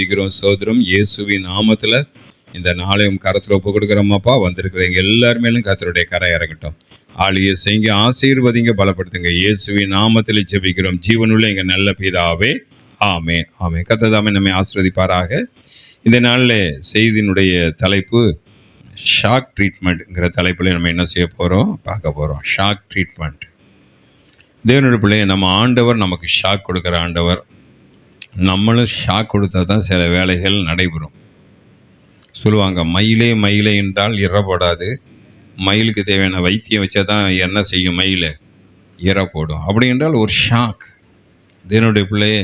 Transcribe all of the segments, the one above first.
துதிக்கிறோம், சோதரம் இயேசுவின் நாமத்தில் இந்த நாளையும் கரத்தில் ஒப்பு கொடுக்குறோமாப்பா. வந்திருக்கிறவங்க எல்லாருமேலும் கர்த்தருடைய கரை இறங்கட்டும். ஆளியை செய்யுங்க, ஆசீர்வதிங்க, பலப்படுத்துங்க. இயேசுவின் நாமத்தில் ஜெபிக்கிறோம் ஜீவனுள்ள எங்கள் நல்ல பிதாவே, ஆமே ஆமே. கர்த்தர் தாமே நம்மை ஆசீர்வதிப்பாராக. இந்த நாளில் செய்தியினுடைய தலைப்பு ஷாக் ட்ரீட்மெண்ட்ங்கிற தலைப்பில் நம்ம என்ன செய்ய போகிறோம், பார்க்க போகிறோம். Shock treatment. தேவனுடைய பிள்ளையை நம்ம ஆண்டவர் நமக்கு ஷாக் கொடுக்குற ஆண்டவர். நம்மளும் ஷாக் கொடுத்தா தான் சில வேலைகள் நடைபெறும். சொல்லுவாங்க, மயிலே மயிலே என்றால் இறப்படாது, மயிலுக்கு தேவையான வைத்தியம் வச்சா தான் என்ன செய்யும், மயில் இற போடும். அப்படி என்றால் ஒரு ஷாக். தேவனுடைய பிள்ளையே,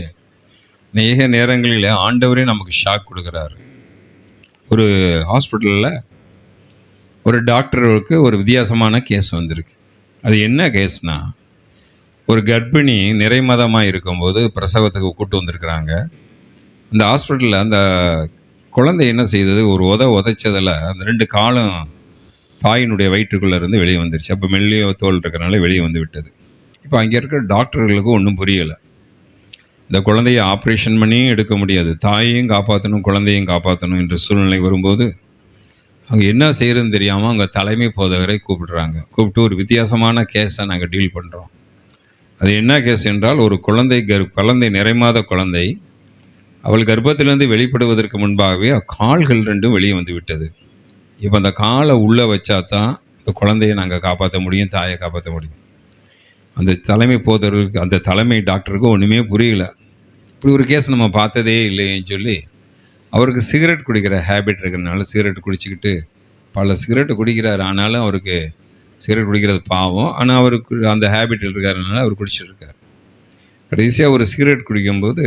அநேக நேரங்களில் ஆண்டவரே நமக்கு ஷாக் கொடுக்குறாரு. ஒரு ஹாஸ்பிட்டலில் ஒரு டாக்டருக்கு ஒரு வித்தியாசமான கேஸ் வந்திருக்கு. அது என்ன கேஸ்னால், ஒரு கர்ப்பிணி நிறைமாதமாக இருக்கும்போது பிரசவத்துக்கு கூட்டு வந்திருக்கிறாங்க. அந்த ஹாஸ்பிட்டலில் அந்த குழந்தை என்ன செய்தது, ஒரு உதைச்சதில் அந்த 2 காலும் தாயினுடைய வயிற்றுக்குள்ளே இருந்து வெளியே வந்துருச்சு. அப்போ மெல்லிய தோல் இருக்கிறனால வெளியே வந்து விட்டது. இப்போ அங்கே இருக்கிற டாக்டர்களுக்கு ஒன்றும் புரியலை. இந்த குழந்தையை ஆப்ரேஷன் பண்ணியும் எடுக்க முடியாது, தாயையும் காப்பாற்றணும் குழந்தையும் காப்பாற்றணும் என்ற சூழ்நிலை வரும்போது அங்கே என்ன செய்கிறதுன்னு தெரியாமல் அங்கே தலைமை போதகரை கூப்பிட்டு ஒரு வித்தியாசமான கேஸை நாங்கள் டீல் பண்ணுறோம். அது என்ன கேஸ் என்றால், ஒரு குழந்தை நிறைமாத குழந்தை, அவள் கர்ப்பத்திலிருந்து வெளிப்படுவதற்கு முன்பாகவே கால்கள் 2ம் வெளியே வந்து விட்டது. இப்போ அந்த காலை உள்ளே வச்சா தான் அந்த குழந்தையை நாங்கள் காப்பாற்ற முடியும், தாயை காப்பாற்ற முடியும். அந்த தலைமை போதருக்கு, அந்த தலைமை டாக்டருக்கு ஒன்றுமே புரியல. இப்படி ஒரு கேஸ் நம்ம பார்த்ததே இல்லைன்னு சொல்லி, அவருக்கு சிகரெட் குடிக்கிற ஹேபிட் இருக்கிறதுனால சிகரெட் குடிச்சிக்கிட்டு பல சிகரெட்டு குடிக்கிறார். ஆனாலும் அவருக்கு சிகரெட் குடிக்கிறது பாவம், ஆனால் அவருக்கு அந்த ஹேபிட் இருக்கிறதுனால அவர் குடிச்சிட்ருக்கார். கடைசியாக ஒரு சிகரெட் குடிக்கும்போது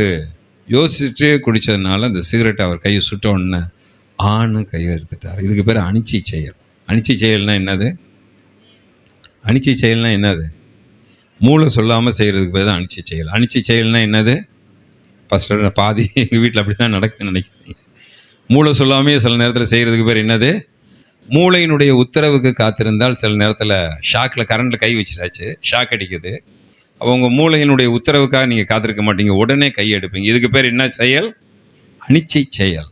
யோசிச்சுட்டே குடித்ததுனால அந்த சிகரெட்டை அவர் கையை சுட்ட உடனே ஆணு கையை எடுத்துட்டார். இதுக்கு பேர் அனிச்சை செயல். அனிச்சை செயல்னால் என்னது? அனிச்சை செயல்னால் என்னது? மூளை சொல்லாமல் செய்கிறதுக்கு பேர் தான் அனிச்சை செயல். அனிச்சை செயல்னால் என்னது? ஃபஸ்ட்டு பாதி எங்கள் வீட்டில் அப்படி தான் நடக்குதுன்னு நினைக்கிறீங்க. மூளை சொல்லாமே சில நேரத்தில் செய்கிறதுக்கு பேர் என்னது? மூளையினுடைய உத்தரவுக்கு காத்திருந்தால் சில நேரத்தில் ஷாக்கில் கரண்டில் கை வச்சிட்டாச்சு, ஷாக் அடிக்குது. அவங்க மூளையினுடைய உத்தரவுக்காக நீங்கள் காத்திருக்க மாட்டீங்க, உடனே கை எடுப்பீங்க. இதுக்கு பேர் என்ன செயல்? அனிச்சை செயல்.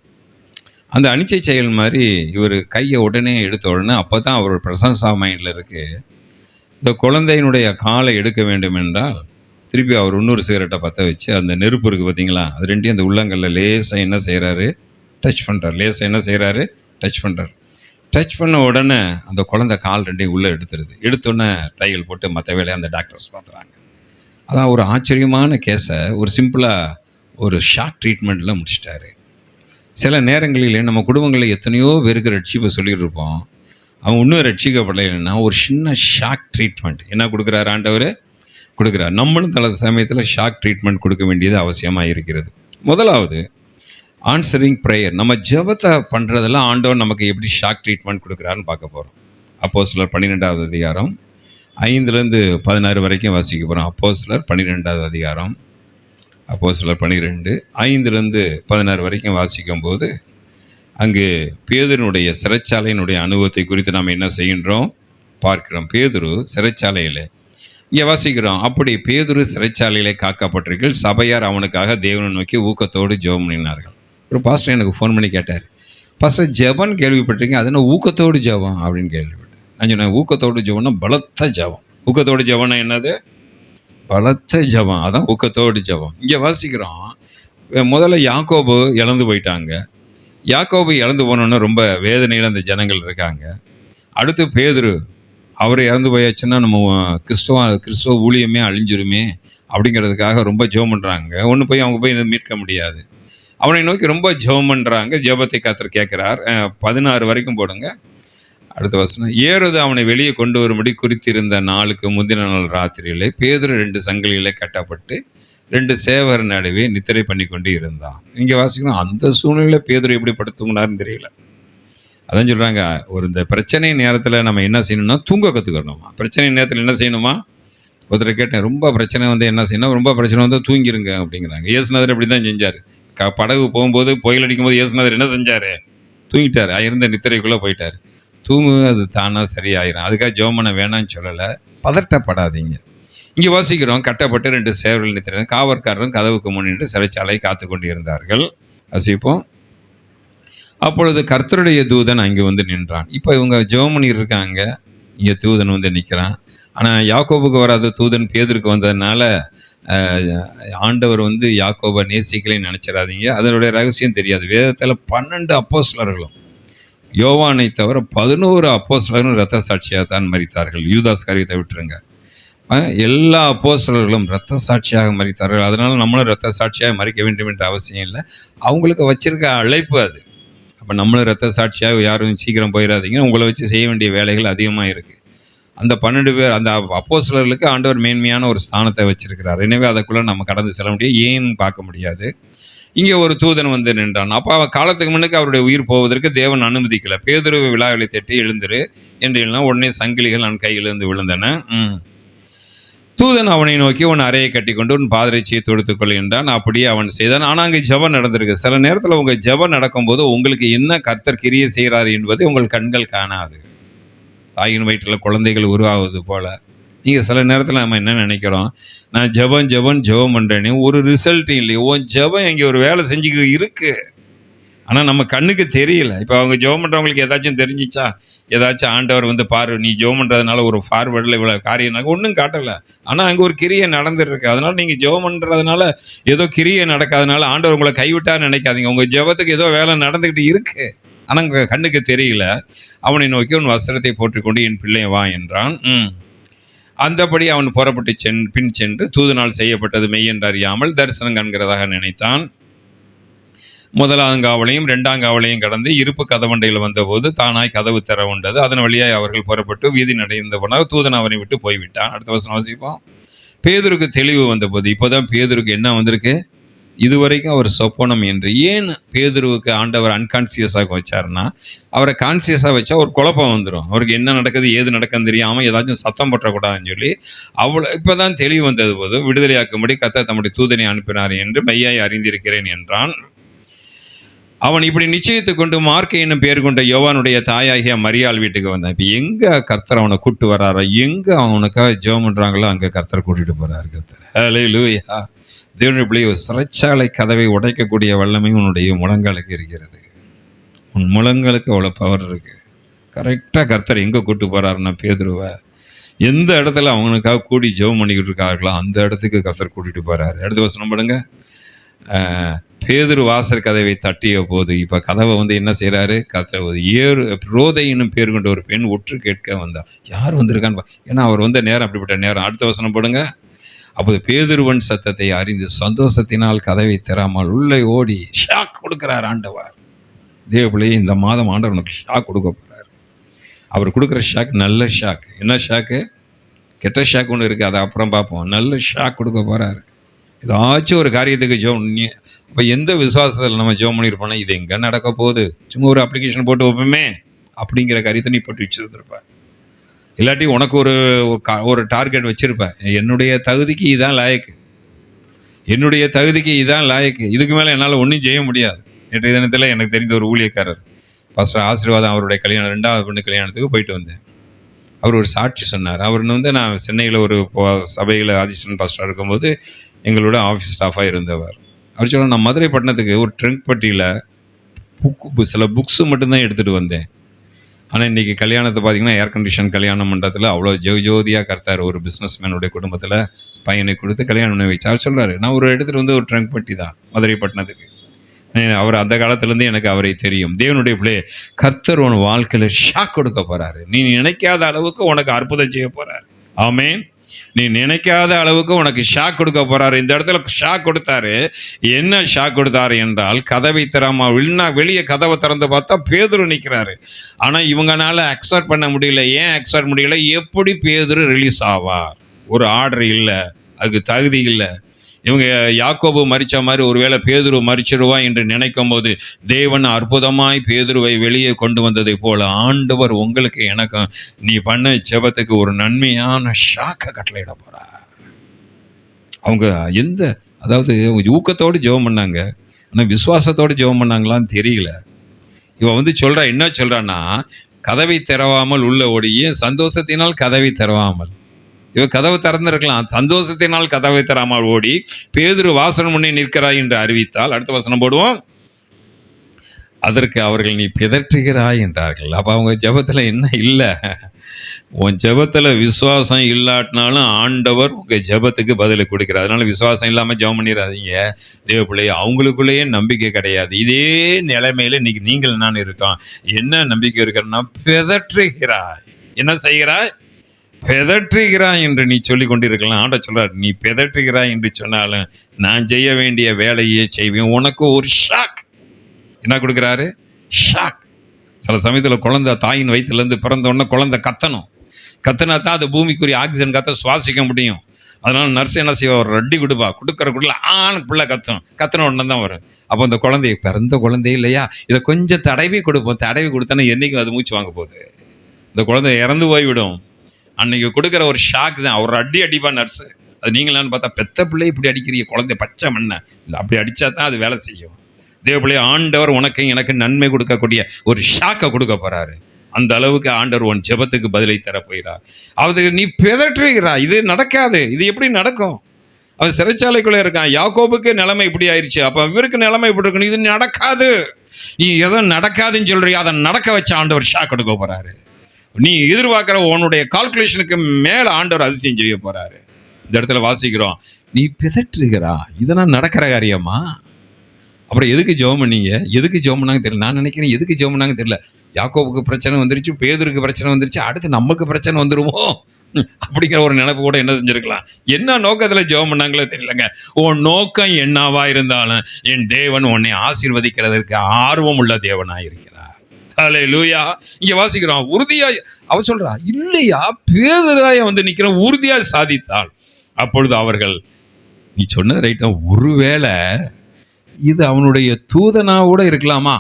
அந்த அனிச்சை செயல் மாதிரி இவர் கையை உடனே எடுத்த உடனே அப்போ தான் அவரோட ப்ரெசன்ஸ் ஆஃப் மைண்டில் இருக்குது. இந்த குழந்தையினுடைய காலை எடுக்க வேண்டும் என்றால் திருப்பி அவர் இன்னொரு சிகரெட்டை பற்ற வச்சு அந்த நெருப்பு இருக்குது பார்த்தீங்களா, அது 2யும் அந்த உள்ளங்களில் லேசாக என்ன செய்கிறாரு, டச் பண்ணுறார். லேசாக என்ன செய்கிறாரு, டச் பண்ணுறார். டச் பண்ண உடனே அந்த குழந்தை கால் 2யும் உள்ளே எடுத்துருது. எடுத்தோடனே தையல் போட்டு மற்ற வேலையை அந்த டாக்டர்ஸ் பார்த்துறாங்க. அதான் ஒரு ஆச்சரியமான கேஸை ஒரு சிம்பிளாக ஒரு ஷாக் ட்ரீட்மெண்ட்டில் முடிச்சிட்டாரு. சில நேரங்களில் நம்ம குடும்பங்களில் எத்தனையோ பேருக்கு ரட்சிப்பை சொல்லியிருப்போம், அவங்க இன்னும் ரட்சிக்கப்படலைன்னா ஒரு சின்ன ஷாக் ட்ரீட்மெண்ட் என்ன கொடுக்குறாரு, ஆண்டவர் கொடுக்குறார். நம்மளும் தல சமயத்தில் ஷாக் ட்ரீட்மெண்ட் கொடுக்க வேண்டியது அவசியமாக இருக்கிறது. முதலாவது ஆன்சரிங் ப்ரேயர். நம்ம ஜெபத்தை பண்ணுறதெல்லாம் ஆண்டவர் நமக்கு எப்படி ஷாக் ட்ரீட்மெண்ட் கொடுக்குறாருன்னு பார்க்க போகிறோம். அப்போஸ்தலர் 12வது அதிகாரம் 5லேருந்து 16 வரைக்கும் வாசிக்க போகிறோம். அப்போஸ்தலர் 12வது அதிகாரம், அப்போஸ்தலர் 12 5லேருந்து 16 வரைக்கும் வாசிக்கும்போது அங்கு பேதுருனுடைய சிறைச்சாலையினுடைய அனுபவத்தை குறித்து நாம் என்ன செய்கின்றோம் பார்க்கிறோம். பேதுரு சிறைச்சாலையில் இங்கே வாசிக்கிறோம். அப்படி பேதுரு சிறைச்சாலையிலே காக்கப்பட்டிருக்கள், சபையார் அவனுக்காக தேவனை நோக்கி ஊக்கத்தோடு ஜெபம் பண்ணினார்கள். ஒரு பாஸ்டர் எனக்கு ஃபோன் பண்ணி கேட்டார், பாஸ்டர் ஜெபம் கேள்விப்பட்டிருக்கீங்க, அது என்ன ஊக்கத்தோடு ஜெபம் அப்படின்னு கேள்விப்பட்டேன். நான் சொன்னேன், ஊக்கத்தோடு ஜெபம்னா பலத்த ஜெபம். ஊக்கத்தோடு ஜெபம்னா என்னது? பலத்த ஜெபம், அதான் ஊக்கத்தோடு ஜெபம். இங்கே வாசிக்கிறோம், முதல்ல யாக்கோபு இழந்து போயிட்டாங்க. யாக்கோபு இழந்து போனோன்னு ரொம்ப வேதனையில் அந்த ஜனங்கள் இருக்காங்க. அடுத்து பேதுரு, அவர் இறந்து போயாச்சுன்னா நம்ம கிறிஸ்துவ ஊழியமே அழிஞ்சிருமே அப்படிங்கிறதுக்காக ரொம்ப ஜெபம் பண்ணுறாங்க. ஒன்று போய் அவங்க போய் மீட்க முடியாது. அவனை நோக்கி ரொம்ப ஜெபம் பண்ணுறாங்க. ஜெபத்தை கர்த்தர் கேட்குறார். 16 வரைக்கும் போடுங்க. அடுத்த வசனம், ஏறுது அவனை வெளியே கொண்டு வரும்படி குறித்திருந்த நாளுக்கு முந்தின நாள் ராத்திரியிலே பேதுரு 2 சங்கிலியிலே கட்டப்பட்டு 2 சேவர் நடுவே நித்திரை பண்ணி கொண்டு இருந்தான். இங்கே வாசிக்கணும், அந்த சூழ்நிலையில் பேதுரு எப்படி படுத்துங்கனாருன்னு தெரியல. அதான் சொல்கிறாங்க, ஒரு இந்த பிரச்சனை நேரத்தில் நம்ம என்ன செய்யணும்னா தூங்க கற்றுக்கணுமா. பிரச்சனை நேரத்தில் என்ன செய்யணுமா? ஒருத்தர் கேட்டேன், ரொம்ப பிரச்சனை வந்து என்ன செய்யணும், ரொம்ப பிரச்சனை வந்து தூங்கிருங்க அப்படிங்கிறாங்க. இயேசுநாதர் அப்படி தான் செஞ்சார். படகு போகும்போது புயல் அடிக்கும்போது இயேசுநாதர் என்ன செஞ்சார்? தூங்கிட்டார். இருந்த நித்திரைக்குள்ளே போயிட்டார். தூங்கு, அது தானாக சரியாயிரும். அதுக்காக ஜெபம் பண்ண வேணான்னு சொல்லலை, பதட்டப்படாதீங்க. இங்கே வாசிக்கிறோம், கட்டப்பட்டு 2 சேவர்கள் நித்திரை, காவற்காரரும் கதவுக்கு முன்னிட்டு சிறைச்சாலை காத்து கொண்டு இருந்தார்கள். வாசிப்போம். அப்பொழுது கர்த்தருடைய தூதன் அங்கே வந்து நின்றான். இப்போ இவங்க ஜெபம் இருக்காங்க, இங்கே தூதன் வந்து நிற்கிறான். ஆனால் யாக்கோபுக்கு வராத தூதன் பேதுருக்கு வந்ததுனால ஆண்டவர் வந்து யாக்கோபை நேசிக்கலைன்னு நினச்சிடாதீங்க. அதனுடைய ரகசியம் தெரியாது. வேதத்தில் 12 அப்போஸ்தலர்களும் யோவானை தவிர 11 அப்போஸ்தலர்களும் இரத்த சாட்சியாக தான் மரித்தார்கள். யூதாஸ் காரியத்தை விட்டுருங்க. எல்லா அப்போஸ்தலர்களும் இரத்த சாட்சியாக மரித்தார்கள். அதனால நம்மளும் இரத்த சாட்சியாக மரிக்க வேண்டும் என்ற அவசியம் இல்லை. அவங்களுக்கு வச்சிருக்க அழைப்பு அது. அப்போ நம்மளும் இரத்த சாட்சியாக யாரும் சீக்கிரம் போயிடாதீங்க. உங்களை வச்சு செய்ய வேண்டிய வேலைகள் அதிகமாக இருக்குது. அந்த 12 பேர், அந்த அப்போஸ்தலர்களுக்கு ஆண்டவர் மேன்மையான ஒரு ஸ்தானத்தை வச்சிருக்கிறார். எனவே அதுக்குள்ளே நம்ம கடந்து செல்ல முடியாது, ஏன்னு பார்க்க முடியாது. இங்கே ஒரு தூதன் வந்து நின்றான். அப்போ அவன் காலத்துக்கு முன்னுக்கு அவருடைய உயிர் போவதற்கு தேவன் அனுமதிக்கலை. பேதுரு விழாவிலை தட்டி எழுந்துரு என்று எல்லாம் உடனே சங்கிலிகள் அவன் கையிலிருந்து விழுந்தன. தூதன் அவனை நோக்கி உன் அறையை கட்டி கொண்டு உன் பாதரட்சியை தொடுத்துக்கொள் என்றான். அப்படியே அவன் செய்தான். ஆனால் அங்கே ஜெபம் நடந்திருக்கு. சில நேரத்தில் உங்கள் ஜெபம் நடக்கும்போது உங்களுக்கு என்ன கர்த்தர் கிரியை செய்கிறார் என்பதை உங்கள் கண்கள் காணாது. தாயின் வயிற்றில் குழந்தைகள் உருவாகுது போல் நீங்கள் சில நேரத்தில் நம்ம என்ன நினைக்கிறோம், நான் ஜெபம் பண்ணுறேன்னு ஒரு ரிசல்ட்டும் இல்லையே. உன் ஜெபம் இங்கே ஒரு வேலை செஞ்சுக்கிட்டு இருக்குது, ஆனால் நம்ம கண்ணுக்கு தெரியல. இப்போ அவங்க ஜெபம் பண்ணுறவங்களுக்கு ஏதாச்சும் தெரிஞ்சிச்சா? ஏதாச்சும் ஆண்டவர் வந்து பாரு, நீ ஜெபம் பண்ணுறதுனால ஒரு ஃபார்வேர்டில் இவ்வளோ காரியம் ஒன்றும் காட்டலை. ஆனால் அங்கே ஒரு கிரியை நடந்துருக்கு. அதனால் நீங்கள் ஜெபம் பண்ணுறதுனால ஏதோ கிரியை நடக்காதனால ஆண்டவர் உங்களை கைவிட்டான்னு நினைக்காதீங்க. உங்கள் ஜெபத்துக்கு ஏதோ வேலை நடந்துக்கிட்டு இருக்குது, ஆனால் உங்கள் கண்ணுக்கு தெரியல. அவனை நோக்கி உன் வஸ்திரத்தை போட்டுக்கொண்டு என் பிள்ளை வா என்றான். அந்தபடி அவன் புறப்பட்டு பின் சென்று தூதனால் செய்யப்பட்டது மெய் என்று அறியாமல் தரிசனம் காண்கிறதாக நினைத்தான். முதலாம் காவலையும் 2ஆம் காவலையும் கடந்து இருப்பு கதவண்டையில் வந்தபோது தானாய் கதவு திற உண்டது. அதன் வழியாய் அவர்கள் புறப்பட்டு வீதி நடைந்த போனார். தூதன் அவனை விட்டு போய்விட்டான். அடுத்த வசனம் வாசிப்போம். பேதுருக்கு தெளிவு வந்தபோது, இப்போதான் பேதுருக்கு என்ன வந்திருக்கு, இதுவரைக்கும் அவர் சொப்பனம் என்று. ஏன் பேதுருவுக்கு ஆண்டவர் அன்கான்சியஸாக வச்சாருன்னா, அவரை கான்சியஸாக வச்சா ஒரு குழப்பம் வந்துடும். அவருக்கு என்ன நடக்குது ஏது நடக்குன்னு தெரியாமல் ஏதாச்சும் சத்தம் போட்டக்கூடாதுன்னு சொல்லி அவ்வளோ இப்போதான் தெளிவு வந்தது போது விடுதலையாக்கும்படி கர்த்தர் தம்முடைய தூதனை அனுப்பினார் என்று மெய்யாய் அறிந்திருக்கிறேன் என்றான். அவன் இப்படி நிச்சயத்தை கொண்டு மார்க்கை என்னும் பேர் கொண்ட யோவானுடைய தாயாகிய மரியாள் வீட்டுக்கு வந்தான். இப்போ எங்கே கர்த்தர் அவனை கூப்பிட்டு வர்றாரோ, எங்கே அவனுக்காக ஜெபம் பண்ணுறாங்களோ அங்கே கர்த்தர் கூட்டிகிட்டு போகிறார். கர்த்தர் ஹல்லேலூயா. தேவனுடைய பிள்ளை, சிறைச்சாலை கதவை உடைக்கக்கூடிய வல்லமை உன்னுடைய முழங்காலுக்கு இருக்கிறது. உன் முழங்காலுக்கு அவ்வளோ பவர் இருக்குது. கரெக்டாக கர்த்தர் எங்கே கூப்பிட்டு போகிறாருன்னா, பேதுருவை எந்த இடத்துல அவனுக்காக கூடி ஜெபம் பண்ணிக்கிட்டு இருக்கார்களோ அந்த இடத்துக்கு கர்த்தர் கூட்டிகிட்டு போகிறாரு. அடுத்த வசனம் படுங்க. பேதுரு வாசல் கதவை தட்டிய போது, இப்போ கதவை வந்து என்ன செய்கிறாரு, ரோதை என்னும் பேர் கொண்ட ஒரு பெண் ஒற்று கேட்க வந்தார். யார் வந்திருக்கான்னு ஏன்னா அவர் வந்த நேரம் அப்படிப்பட்ட நேரம். அடுத்த வசனம் போடுங்க. அப்போது பேதுருவன் சத்தத்தை அறிந்து சந்தோஷத்தினால் கதவை திறாமல் உள்ளே ஓடி ஷாக் கொடுக்குறார் ஆண்டவர். தேவபிள்ளை, இந்த மாதம் ஆண்டவர் உனக்கு ஷாக் கொடுக்க போகிறார். அவர் கொடுக்குற ஷாக் நல்ல ஷாக். என்ன ஷாக்கு? கெட்ட ஷாக் ஒன்று இருக்குது, அதை அப்புறம் பார்ப்போம். நல்ல ஷாக் கொடுக்க போகிறாரு. ஏதாச்சும் ஒரு காரியத்துக்கு ஜெபம். இப்போ எந்த விசுவாசத்தில் நம்ம ஜெபம் பண்ணியிருப்போம்னா, இது எங்கே நடக்க போகுது, சும்மா ஒரு அப்ளிகேஷன் போட்டு வைப்போமே அப்படிங்கிற காரியத்தை நீ போட்டு வச்சுருந்துருப்ப. இல்லாட்டி உனக்கு ஒரு டார்கெட் வச்சுருப்ப. என்னுடைய தகுதிக்கு இதுதான் லாயக்கு, என்னுடைய தகுதிக்கு இதுதான் லாயக்கு, இதுக்கு மேலே என்னால் ஒன்றும் செய்ய முடியாது. நேற்றைய தினத்தில் எனக்கு தெரிந்த ஒரு ஊழியக்காரர் பாஸ்டர் ஆசீர்வாதம், அவருடைய கல்யாணம் 2வது பொண்ணு கல்யாணத்துக்கு போயிட்டு வந்தேன். அவர் ஒரு சாட்சி சொன்னார். அவர் வந்து நான் சென்னையில் ஒரு சபையில் ஆதிஷன் பாஸ்டராக இருக்கும்போது எங்களோட ஆஃபீஸ் ஸ்டாஃபாக இருந்தவர். அவர் சொல்ல, நான் மதுரை பட்டணத்துக்கு ஒரு ட்ரங்க் பட்டியில் சில புக்ஸு மட்டும்தான் எடுத்துகிட்டு வந்தேன். ஆனால் இன்றைக்கி கல்யாணத்தை பார்த்திங்கன்னா ஏர் கண்டிஷன் கல்யாண மண்டபத்தில் அவ்வளோ ஜோதியாக கர்த்தார் ஒரு பிஸ்னஸ் மேனுடைய குடும்பத்தில் பையனை கொடுத்து கல்யாணம் பண்ணி வச்சு. அவர் சொல்கிறார், நான் ஒரு எடுத்துகிட்டு வந்து ஒரு ட்ரங்க் பட்டி தான் மதுரை பட்டணத்துக்கு. அவர் அந்த காலத்துலேருந்து எனக்கு அவரை தெரியும். தேவனுடைய பிள்ளை, கர்த்தர் உன் வாழ்க்கையில் ஷாக் கொடுக்க போகிறாரு. நீ நினைக்காத அளவுக்கு உனக்கு அற்புதம் செய்ய போகிறாரு. ஆமேன். நீ நினைக்காத அளவுக்கு உனக்கு ஷாக் கொடுக்க போறாரு. இந்த இடத்துல ஷாக் கொடுத்தாரு. என்ன ஷாக் கொடுத்தாரு என்றால், கதவை திறமா வெளியே கதவை திறந்து பார்த்தா பேதுரு நிற்கிறாரு. ஆனால் இவங்கனால அக்செப்ட் பண்ண முடியல. ஏன் அக்செப்ட் முடியல? எப்படி பேதுரு ரிலீஸ் ஆவார்? ஒரு ஆர்டர் இல்லை, அதுக்கு தகுதி இல்லை. இவங்க யாக்கோபு மரித்த மாதிரி ஒருவேளை பேதுரு மரிச்சிடுவா என்று நினைக்கும் போது தேவன் அற்புதமாய் பேதுருவை வெளியே கொண்டு வந்ததை போல ஆண்டவர் உங்களுக்கு எனக்கும் நீ பண்ண ஜெபத்துக்கு ஒரு நன்மையான ஷாக்கை கட்டளையிட போறார். அவங்க அதாவது ஊக்கத்தோடு ஜெபம் பண்ணாங்க, ஆனால் விசுவாசத்தோடு ஜெபம் பண்ணாங்களான்னு தெரியல. இவன் வந்து சொல்றா, என்ன சொல்றான்னா, கதவை திறவாமல் உள்ள ஓடி. ஏன்? சந்தோஷத்தினால் கதவை திறவாமல். இவ கதவை திறந்திருக்கலாம், சந்தோஷத்தினால் கதவை திறமால் ஓடி பேதுரு வாசல் முன்னே நிற்கிறாய் என்று அறிவித்தால். அடுத்த வசனம் போடுவோம். அதற்கு அவர்கள் நீ பிதற்றுகிறாய் என்றார்கள். அப்போ அவங்க ஜெபத்தில் என்ன இல்லை? உன் ஜெபத்தில் விசுவாசம் இல்லாட்டினாலும் ஆண்டவர் உங்கள் ஜெபத்துக்கு பதிலை கொடுக்கிறார். அதனால விசுவாசம் இல்லாமல் ஜெபம் பண்ணிடாதீங்க தேவ பிள்ளை. அவங்களுக்குள்ளேயே நம்பிக்கை கிடையாது. இதே நிலைமையில இன்னைக்கு நீங்கள் நான் இருக்கோம். என்ன நம்பிக்கை இருக்கிறன்னா, பிதற்றுகிறாய். என்ன செய்கிறாய்? பிதற்றுகிறாய் என்று நீ சொல்லி கொண்டிருக்கலாம். ஆண்ட சொல்றார், நீ பிதற்றுகிறாய் என்று சொன்னாலும் நான் செய்ய வேண்டிய வேலையே செய்வேன். உனக்கு ஒரு ஷாக் என்ன கொடுக்குறாரு? ஷாக். சில சமயத்தில் குழந்தை தாயின் வயிற்றுலேருந்து பிறந்த உடனே குழந்தை கத்தனா தான் அது பூமிக்குரிய ஆக்சிஜன் காற்ற சுவாசிக்க முடியும். அதனால நர்ஸ் என்ன செய்வா? ஒரு ரட்டி கொடுக்கறக்குள்ள பிள்ளை கத்தன உடனே தான் வரும். அப்போ அந்த குழந்தைய பிறந்த குழந்தைய இல்லையா, இதை கொஞ்சம் தடவி கொடுப்போம். தடவி கொடுத்தோன்னா என்றைக்கும் அது மூச்சு வாங்க போகுது. இந்த குழந்தை இறந்து போய்விடும். அன்னைக்கு கொடுக்குற ஒரு ஷாக் தான். ஒரு அடிப்பா நர்ஸு. அது நீங்களான்னு பார்த்தா, பெத்த பிள்ளை இப்படி அடிக்கிறீங்க, குழந்தை பச்சை மண்ணை இல்லை, அப்படி அடித்தா தான் அது வேலை செய்யும். தேவ பிள்ளை, ஆண்டவர் உனக்கு எனக்கு நன்மை கொடுக்கக்கூடிய ஒரு ஷாக்கை கொடுக்க போறாரு. அந்த அளவுக்கு ஆண்டவர் உன் ஜெபத்துக்கு பதிலை தர போகிறார். அது நீ பிதற்றுகிறாய். இது நடக்காது. இது எப்படி நடக்கும்? அவன் சிறைச்சாலைக்குள்ளே இருக்கான். யாக்கோபுக்கு நிலைமை இப்படி ஆயிடுச்சு, அப்போ இவருக்கு நிலைமை இப்படி இருக்கணும். இது நடக்காது. நீ எதோ நடக்காதுன்னு சொல்றியா, அதை நடக்க வச்ச ஆண்டவர் ஷாக் கொடுக்க போறாரு. நீ எதிர்பார்க்கிற உன்னுடைய கால்குலேஷனுக்கு மேலே ஆண்டவர் அதிசயம் செய்ய போறாரு. இந்த இடத்துல வாசிக்கிறோம், நீ பிதற்றுகிறா. இதெல்லாம் நடக்கிற காரியமா? அப்புறம் எதுக்கு ஜெபம் பண்ணீங்க? எதுக்கு ஜெபம் பண்ணாங்க தெரியல. நான் நினைக்கிறேன் எதுக்கு ஜெபம் பண்ணாங்க தெரியல. யாக்கோபுக்கு பிரச்சனை வந்துருச்சு, பேதுருக்கு பிரச்சனை வந்துருச்சு, அடுத்து நமக்கு பிரச்சனை வந்துருமோ அப்படிங்கிற ஒரு நினைப்பு கூட என்ன செஞ்சிருக்கலாம். என்ன நோக்கத்தில் ஜெபம் பண்ணாங்களோ தெரியலங்க. உன் நோக்கம் என்னவா இருந்தாலும் என் தேவன் உன்னை ஆசீர்வதிக்கிறதற்கு ஆர்வம் உள்ள தேவனாக இருக்கிறார். ஹல்லேலூயா. இங்க வாசிக்கிறோம், உறுதியா அவ சொல்றா, இல்லையா பேதுராய வந்து நிக்கிறோம், உறுதியா சாதித்தாள். அப்பொழுது அவர்கள், நீ சொன்னது ரைட்டா, ஒருவேளை இது அவனுடைய தூதனா கூட இருக்கலாமா,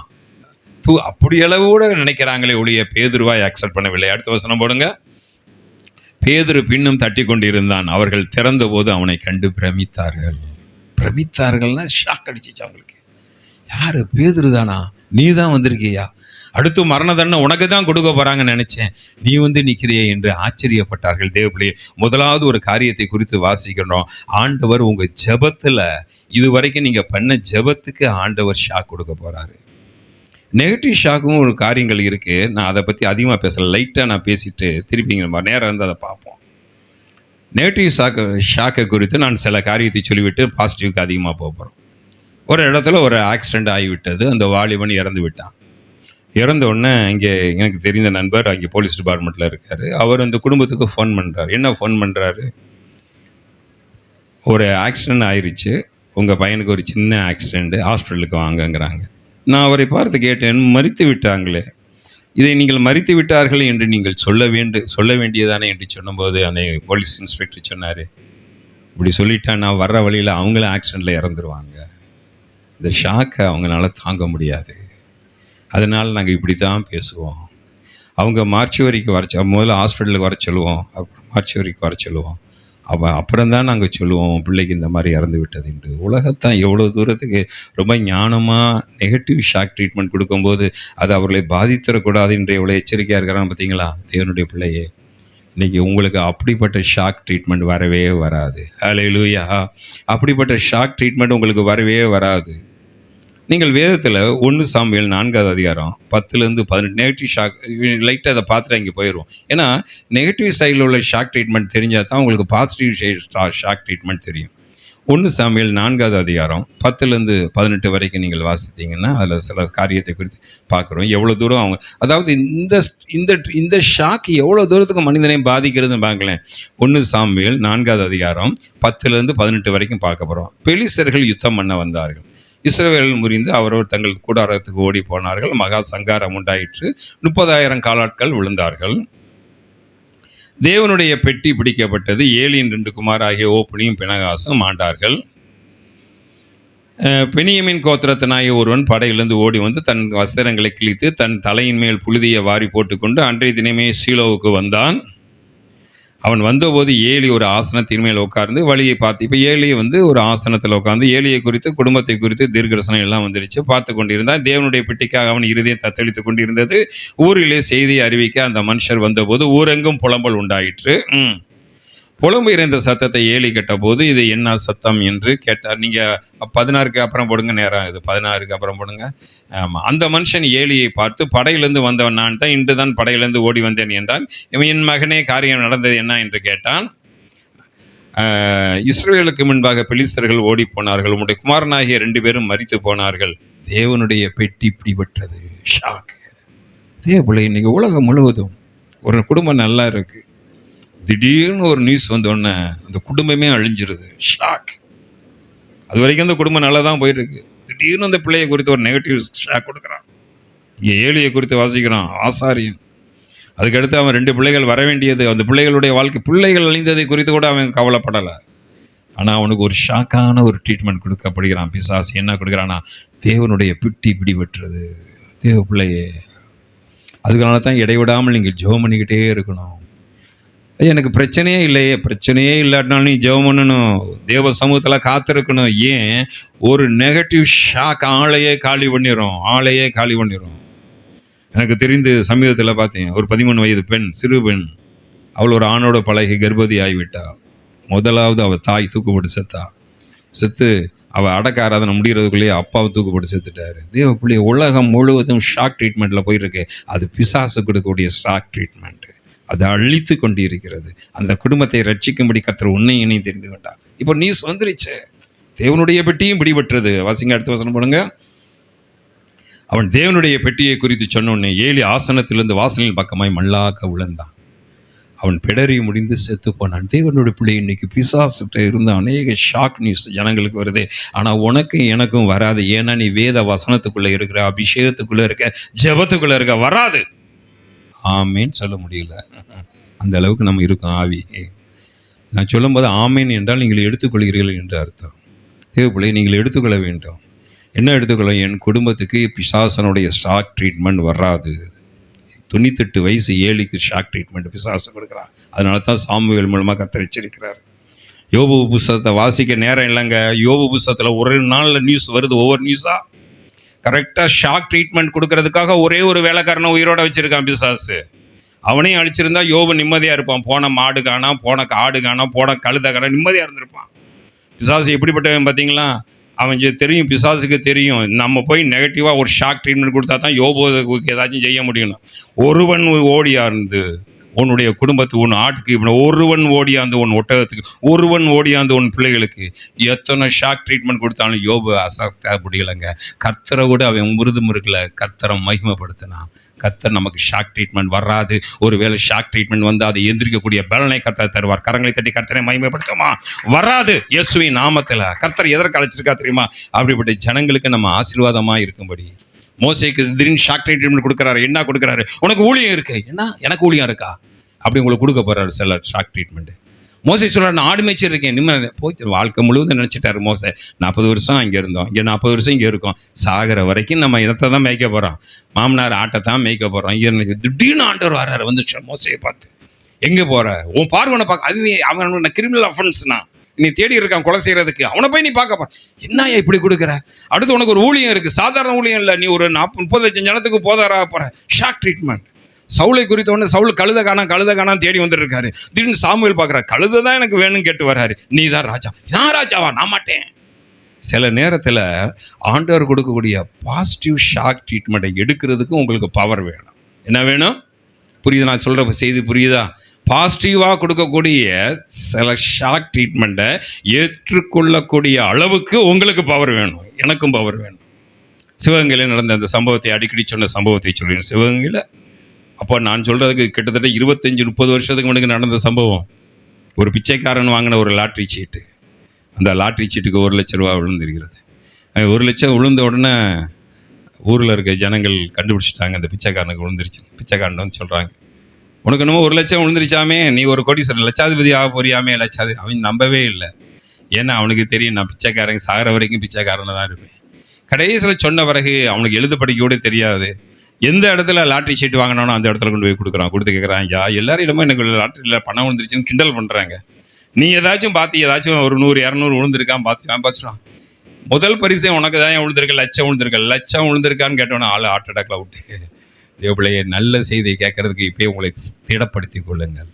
அப்படி அளவு கூட நினைக்கிறாங்களே ஒழிய பேதுருவாய் அக்செப்ட் பண்ணவில்லை. அடுத்த வசனம் போடுங்க. பேதுரு பின்னும் தட்டி கொண்டிருந்தான். அவர்கள் திறந்த போது அவனை கண்டு பிரமித்தார்கள். பிரமித்தார்கள்னா ஷாக் அடிச்சிச்சு அவங்களுக்கு. யாரு? பேதுரு தானா? நீ தான் வந்திருக்கியா? அடுத்து மரண தண்டனை உனக்கு தான் கொடுக்க போறாங்கன்னு நினைச்சேன், நீ வந்து நிற்கிறியே என்று ஆச்சரியப்பட்டார்கள். தேவப்பிள்ளையே, முதலாவது ஒரு காரியத்தை குறித்து வாசிக்கிறோம். ஆண்டவர் உங்க ஜெபத்துல இதுவரைக்கும் நீங்க பண்ண ஜெபத்துக்கு ஆண்டவர் ஷாக் கொடுக்க போறாரு. நெகட்டிவ் ஷாக்கும் ஒரு காரியங்கள் இருக்கு. நான் அதை பத்தி அதிகமாக பேசல, லைட்டாக நான் பேசிட்டு திருப்பி நேரம் இருந்து அதை பார்ப்போம். நெகட்டிவ் ஷாக்கை குறித்து நான் சில காரியத்தை சொல்லிவிட்டு பாசிட்டிவ்க்கு அதிகமாக போகிறோம். ஒரு இடத்துல ஒரு ஆக்சிடெண்ட் ஆகிவிட்டது. அந்த வாலிபன் இறந்து விட்டான். இறந்த உடனே இங்கே எனக்கு தெரிந்த நண்பர் அங்கே போலீஸ் டிபார்ட்மெண்ட்டில் இருக்கார். அவர் அந்த குடும்பத்துக்கு ஃபோன் பண்ணுறாரு. என்ன ஃபோன் பண்ணுறாரு? ஒரு ஆக்சிடெண்ட் ஆயிடுச்சு, உங்கள் பையனுக்கு ஒரு சின்ன ஆக்சிடெண்ட்டு, ஹாஸ்பிட்டலுக்கு வாங்கங்கிறாங்க. நான் அவரை பார்த்து கேட்டேன், மரித்து விட்டாங்களே, இதை நீங்கள் மரித்து விட்டார்கள் என்று நீங்கள் சொல்ல வேண்டியதானே என்று சொன்னபோது அந்த போலீஸ் இன்ஸ்பெக்டர் சொன்னார், இப்படி சொல்லிட்டா நான் வர்ற வழியில் அவங்களும் ஆக்சிடெண்ட்டில் இறந்துருவாங்க. இந்த ஷாக்கை அவங்களால தாங்க முடியாது. அதனால் நாங்கள் இப்படி தான் பேசுவோம். அவங்க மார்ச் வரைக்கும் முதல்ல ஹாஸ்பிட்டலுக்கு வர சொல்லுவோம், அப்புறம் மார்ச் வரைக்கும் வர சொல்லுவோம். அப்புறம்தான் நாங்கள் சொல்லுவோம் பிள்ளைக்கு இந்த மாதிரி இறந்து விட்டது என்று. உலகத்தான் எவ்வளோ தூரத்துக்கு ரொம்ப ஞானமாக நெகட்டிவ் ஷாக் ட்ரீட்மெண்ட் கொடுக்கும்போது அது அவர்களை பாதித்தரக்கூடாது என்று எவ்வளோ எச்சரிக்கையாக இருக்கிறான்னு பார்த்தீங்களா தேவனுடைய பிள்ளையே. இன்றைக்கி உங்களுக்கு அப்படிப்பட்ட ஷாக் ட்ரீட்மெண்ட் வரவே வராது. ஹல்லேலூயா. அப்படிப்பட்ட ஷாக் ட்ரீட்மெண்ட் உங்களுக்கு வரவே வராது. நீங்கள் வேதத்தில் 1 சாமுவேல் 4வது அதிகாரம் 10-18 நெகட்டிவ் ஷாக் லைட்டாக அதை பார்த்துட்டு இங்கே போயிடுவோம். ஏன்னா நெகட்டிவ் சைடில் உள்ள ஷாக் ட்ரீட்மெண்ட் தெரிஞ்சால் தான் உங்களுக்கு பாசிட்டிவ் ஷாக் ட்ரீட்மெண்ட் தெரியும். 1 சாமுவேல் 4வது அதிகாரம் 10-18 வரைக்கும் நீங்கள் வாசித்தீங்கன்னா அதில் சில காரியத்தை குறித்து பார்க்குறோம். எவ்வளோ தூரம் அவங்க, அதாவது இந்த ஷாக் எவ்வளோ தூரத்துக்கு மனிதனையும் பாதிக்கிறதுன்னு பார்க்கலேன். 1 சாமுவேல் 4வது அதிகாரம் 10-18 வரைக்கும் பார்க்க போகிறோம். பெலிஸ்தர்கள் யுத்தம் பண்ண வந்தார்கள். இஸ்ரவேல் முறிந்து அவரவர் தங்கள் கூடாரத்துக்கு ஓடி போனார்கள். மகா சங்காரம் உண்டாயிற்று. 30,000 காலாட்கள் விழுந்தார்கள். தேவனுடைய பெட்டி பிடிக்கப்பட்டது. ஏலியின் 2 குமாராகிய ஓப்னியும் பினகாசும் ஆண்டார்கள். பெனியமின் கோத்திரத்தினாகிய ஒருவன் படையிலிருந்து ஓடி வந்து தன் வஸ்திரங்களை கிழித்து தன் தலையின் மேல் புழுதியை வாரி போட்டுக்கொண்டு அன்றைய தினமே சீலோவுக்கு வந்தான். அவன் வந்தபோது ஏலி ஒரு ஆசனத்தின் மேல் உட்கார்ந்து வழியை பார்த்து, இப்போ ஏலி வந்து ஒரு ஆசனத்தில் உட்கார்ந்து ஏலியை குறித்து குடும்பத்தை குறித்து தீர்க்கதரிசனம் எல்லாம் வந்துருச்சு பார்த்து கொண்டிருந்தான். தேவனுடைய பெட்டிக்காக அவன் இருதயம் தத்தளித்து கொண்டிருந்தது. ஊரிலே செய்தியை அறிவிக்க அந்த மனுஷர் வந்தபோது ஊரெங்கும் புலம்பல் உண்டாயிற்று. புலம்பெயர்ந்த சத்தத்தை ஏலி கேட்டபோது இது என்ன சத்தம் என்று கேட்டார். நீங்கள் 16க்கு அப்புறம் போடுங்க, நேரம் இது 16க்கு அப்புறம் போடுங்க. ஆமாம், அந்த மனுஷன் ஏலியை பார்த்து, படையிலிருந்து வந்தவன் நான் தான், இன்று தான் படையிலிருந்து ஓடி வந்தேன் என்றான். இவன், என் மகனே, காரியம் நடந்தது என்ன என்று கேட்டான். இஸ்ரவேலுக்கு முன்பாக பெலிஸ்தர்கள் ஓடி போனார்கள், உம்முடைய குமாரனாகிய 2 பேரும் மரித்து போனார்கள், தேவனுடைய பெட்டி பிடிபட்டது. ஷாக். தேவபிள்ளை, இன்னைக்கு உலகம் முழுவதும் ஒரு குடும்பம் நல்லா இருக்கு, திடீர்னு ஒரு நியூஸ் வந்தோடனே அந்த குடும்பமே அழிஞ்சிருது. ஷாக். அது வரைக்கும் அந்த குடும்பம் நல்லா தான் போயிருக்கு, திடீர்னு அந்த பிள்ளையை குறித்து ஒரு நெகட்டிவ் ஷாக் கொடுக்குறான். இங்கே ஏலியை குறித்து வாசிக்கிறான், ஆசாரியன். அதுக்கடுத்து அவன் 2 பிள்ளைகள் வர வேண்டியது, அந்த பிள்ளைகளுடைய வாழ்க்கை, பிள்ளைகள் அழிந்ததை குறித்து கூட அவன் கவலைப்படலை. ஆனால் அவனுக்கு ஒரு ஷாக்கான ஒரு ட்ரீட்மெண்ட் கொடுக்கப்படுகிறான் பிசாசு. என்ன கொடுக்குறான்னா, தேவனுடைய பிடி பிடிபட்டுறது. தேவ பிள்ளையே, அதுக்கான தான் இடைவிடாமல் நீங்கள் ஜெபம் பண்ணிக்கிட்டே இருக்கணும். எனக்கு பிரச்சனையே இல்லையே, பிரச்சனையே இல்லாட்டினாலும் நீ ஜெபம் பண்ணணும், தேவ சமூகத்தில் காத்திருக்கணும். ஏன்? ஒரு நெகட்டிவ் ஷாக் ஆளையே காலி பண்ணிடும். எனக்கு தெரிந்து சமீபத்தில் பார்த்தேன், ஒரு 13 வயது பெண், சிறு பெண், அவள் ஒரு ஆணோட பழகி கர்ப்பவதி ஆகிவிட்டாள். முதலாவது அவள் தாய் தூக்குப்பட்டு செத்து அவள் அடக்க ஆராதனை முடிகிறதுக்குள்ளேயே அப்பாவை தூக்குப்பட்டு செத்துட்டாரு. தேவ பிள்ளை, உலகம் முழுவதும் ஷாக் ட்ரீட்மெண்ட்டில் போயிருக்கு. அது பிசாசு கொடுக்கக்கூடிய ஷாக் ட்ரீட்மெண்ட்டு. அது அழித்து கொண்டு இருக்கிறது. அந்த குடும்பத்தை ரட்சிக்கும்படி கர்த்தர் உன்னை என்னையும் தெரிந்து கொண்டார். இப்போ நியூஸ் வந்துருச்சு, தேவனுடைய பெட்டியும் பிடிபட்டுறது. வாசிங்க, அடுத்த வசனம் போடுங்க. அவன் தேவனுடைய பெட்டியை குறித்து சொன்னோடனே ஏலி ஆசனத்திலிருந்து வாசலின் பக்கமாய் மல்லாக்க விழுந்தான். அவன் பிடறி முடிந்து செத்து போனான். தேவனுடைய பிள்ளை, இன்னைக்கு பிசாசுகிட்ட இருந்த அநேக ஷாக் நியூஸ் ஜனங்களுக்கு வருது. ஆனால் உனக்கும் எனக்கும் வராது. ஏன்னா நீ வேத வசனத்துக்குள்ளே இருக்கிற, அபிஷேகத்துக்குள்ளே இருக்க, ஜெபத்துக்குள்ளே இருக்க, வராது. ஆமேன்னு சொல்ல முடியல, அந்த அளவுக்கு நம்ம இருக்கோம் ஆவி. நான் சொல்லும்போது ஆமேன் என்றால் நீங்கள் எடுத்துக்கொள்கிறீர்கள் என்று அர்த்தம். தேவ பிள்ளை, நீங்கள் எடுத்துக்கொள்ள வேண்டும். என்ன எடுத்துக்கொள்ள? என் குடும்பத்துக்கு பிசாசனுடைய ஷாக் ட்ரீட்மெண்ட் வராது. 98 வயசு ஏலிக்கு ஷாக் ட்ரீட்மெண்ட் பிசாசு கொடுக்குறான். அதனால தான் சாமுவேல் மூலமாக கர்த்தர் எச்சரிக்கிறார். யோபு புஸ்தகத்தை வாசிக்க நேரம் இல்லைங்க. யோபு புஸ்தகத்தில் ஒரு நாளில் நியூஸ் வருது, ஒவ்வொரு நியூஸாக. கரெக்டாக ஷாக் ட்ரீட்மெண்ட் கொடுக்கறதுக்காக ஒரே ஒரு வேலைக்காரனை உயிரோட வச்சுருக்கான் பிசாசு. அவனையும் அழிச்சிருந்தா யோபு நிம்மதியாக இருப்பான். போன மாடு காணா, போன ஆடு காணா, போன கழுதை காணா, நிம்மதியாக இருந்திருப்பான். பிசாசு எப்படிப்பட்டவன் பார்த்தீங்களா? அவன் தெரியும், பிசாசுக்கு தெரியும், நம்ம போய் நெகட்டிவாக ஒரு ஷாக் ட்ரீட்மெண்ட் கொடுத்தா தான் யோபுக்கு ஏதாச்சும் செய்ய முடியணும். ஒருவன் ஓடியாந்து உன்னுடைய குடும்பத்துக்கு, உன் ஆட்டுக்கு, ஒருவன் ஓடியாந்து உன் ஒட்டகத்துக்கு, ஒருவன் ஓடியாந்து உன் பிள்ளைகளுக்கு, எத்தனை ஷாக் ட்ரீட்மெண்ட் கொடுத்தாலும் யோபு அசத்த முடியலைங்க. கர்த்தரை கூட அவன் முருகல கர்த்தரை மகிமைப்படுத்தினான். கர்த்தர் நமக்கு ஷாக் ட்ரீட்மெண்ட் வராது. ஒருவேளை ஷாக் ட்ரீட்மெண்ட் வந்து அதை எந்திரிக்கக்கூடிய பலனை கர்த்தர் தருவார். கரங்களை தட்டி கர்த்தரை மகிமைப்படுத்துமா? வராது. இயேசுவின் நாமத்தில். கர்த்தர் எதற்கு அழைச்சிருக்கா தெரியுமா? அப்படிப்பட்ட ஜனங்களுக்கு நம்ம ஆசீர்வாதமாக இருக்கும்படி. மோசேக்கு திடீர்னு ஷாக் ட்ரீட்மெண்ட் கொடுக்குறாரு. என்ன கொடுக்குறாரு? உனக்கு ஊழியம் இருக்கு. என்ன, எனக்கு ஊழியம் இருக்கா? அப்படி உங்களுக்கு கொடுக்க போறாரு சில ஷாக் ட்ரீட்மெண்ட். மோசே சொல்கிறார், நான் ஆடு மேய்ச்சி இருக்கேன். நிம்மதி போய் வாழ்க்கை முழுவதும் நினச்சிட்டாரு மோசே. 40 வருஷம் அங்கே இருந்தோம், இங்கே 40 வருஷம் இங்கே இருக்கோம், சாகிற வரைக்கும் நம்ம இடத்தை தான் மேய்க்க போகிறோம், மாமனார் ஆட்டை தான் மேய்க்க போகிறோம். இங்கே திடீர்னு ஆண்டவர் வர்றாரு, வந்து மோசையை பார்த்து, எங்கே போகிற? உன் பார்வனை பார்க்க. அதுவே அவனோட கிரிமினல் அஃபென்ஸ்னா, நீ தேடி இருக்கான் கொலை செய்யறதுக்கு, அவனை போய் நீ பார்க்க போற. என்னையா இப்படி கொடுக்குற? அடுத்து உனக்கு ஒரு ஊழியம் இருக்குது, சாதாரண ஊழியம் இல்லை, நீ ஒரு 30 லட்சம் ஜனத்துக்கு போதாராக போகிற. Shock treatment. சவுளை குறித்த உடனே சவுல் கழுத காணா தேடி வந்துருக்காரு. திடீர்னு சாமுவேல் பார்க்குறாரு, கழுத தான் எனக்கு வேணும்னு கேட்டு வர்றாரு. நீ தான் ராஜா. நான் ராஜாவா? நான் மாட்டேன். சில நேரத்தில் ஆண்டவர் கொடுக்கக்கூடிய பாசிட்டிவ் ஷாக் ட்ரீட்மெண்ட்டை எடுக்கிறதுக்கு உங்களுக்கு பவர் வேணும். என்ன வேணும்? புரியுது நான் சொல்கிற செய்தி? புரியுதா? பாசிட்டிவாக கொடுக்கக்கூடிய சில ஷாக் ட்ரீட்மெண்ட்டை ஏற்றுக்கொள்ளக்கூடிய அளவுக்கு உங்களுக்கு பவர் வேணும், எனக்கும் பவர் வேணும். சிவகங்கையில் நடந்த அந்த சம்பவத்தை அடிக்கடி சொன்ன சம்பவத்தை சொல்கிறேன். சிவகங்கையில் அப்போ நான் சொல்கிறதுக்கு கிட்டத்தட்ட 25-30 வருஷத்துக்கு முன்னாடி நடந்த சம்பவம். ஒரு பிச்சைக்காரன் வாங்கின ஒரு லாட்ரி சீட்டு, அந்த லாட்ரி சீட்டுக்கு 1 லட்ச ரூபா விழுந்திருக்கிறது. 1 லட்சம் விழுந்த உடனே ஊரில் இருக்க ஜனங்கள் கண்டுபிடிச்சிட்டாங்க, அந்த பிச்சைக்காரனுக்கு விழுந்துருச்சு. பிச்சைக்காரன் வந்து சொல்கிறாங்க, உனக்கு என்னமோ 1 லட்சம் விழுந்துருச்சாமே, நீ ஒரு கோடீஸ்வரன் லட்சாதிபதி ஆக போறியாமே. அவன் நம்பவே இல்லை. ஏன்னா அவனுக்கு தெரியும், நான் பிச்சைக்காரன் சாகிற வரைக்கும் பிச்சைக்காரனில் தான் இருப்பேன். கடைசியில் சொன்ன பிறகு அவனுக்கு எழுத படிக்க கூட தெரியாது. எந்த இடத்துல லாட்ரி சீட்டு வாங்கினானோ அந்த இடத்துல கொண்டு போய் கொடுக்குறான். கொடுத்து கேட்குறான், ஐயா எல்லாரும் இடமும் எனக்கு லாட்ரியில் பணம் விழுந்துருச்சுன்னு கிண்டல் பண்ணுறாங்க, நீ ஏதாச்சும் பார்த்து ஏதாச்சும் ஒரு 100-200 விழுந்திருக்கான் பார்த்துட்டான். முதல் பரிசே உனக்கு தான் விழுந்திருக்க, லட்சம் விழுந்திருக்கான்னு கேட்டோன்னா ஆள் ஹார்ட் அட்டாக்ல விட்டு. தேவபிள்ளையே, நல்ல செய்தியை கேட்கறதுக்கு இப்போயே உங்களை திடப்படுத்தி கொள்ளுங்கள்.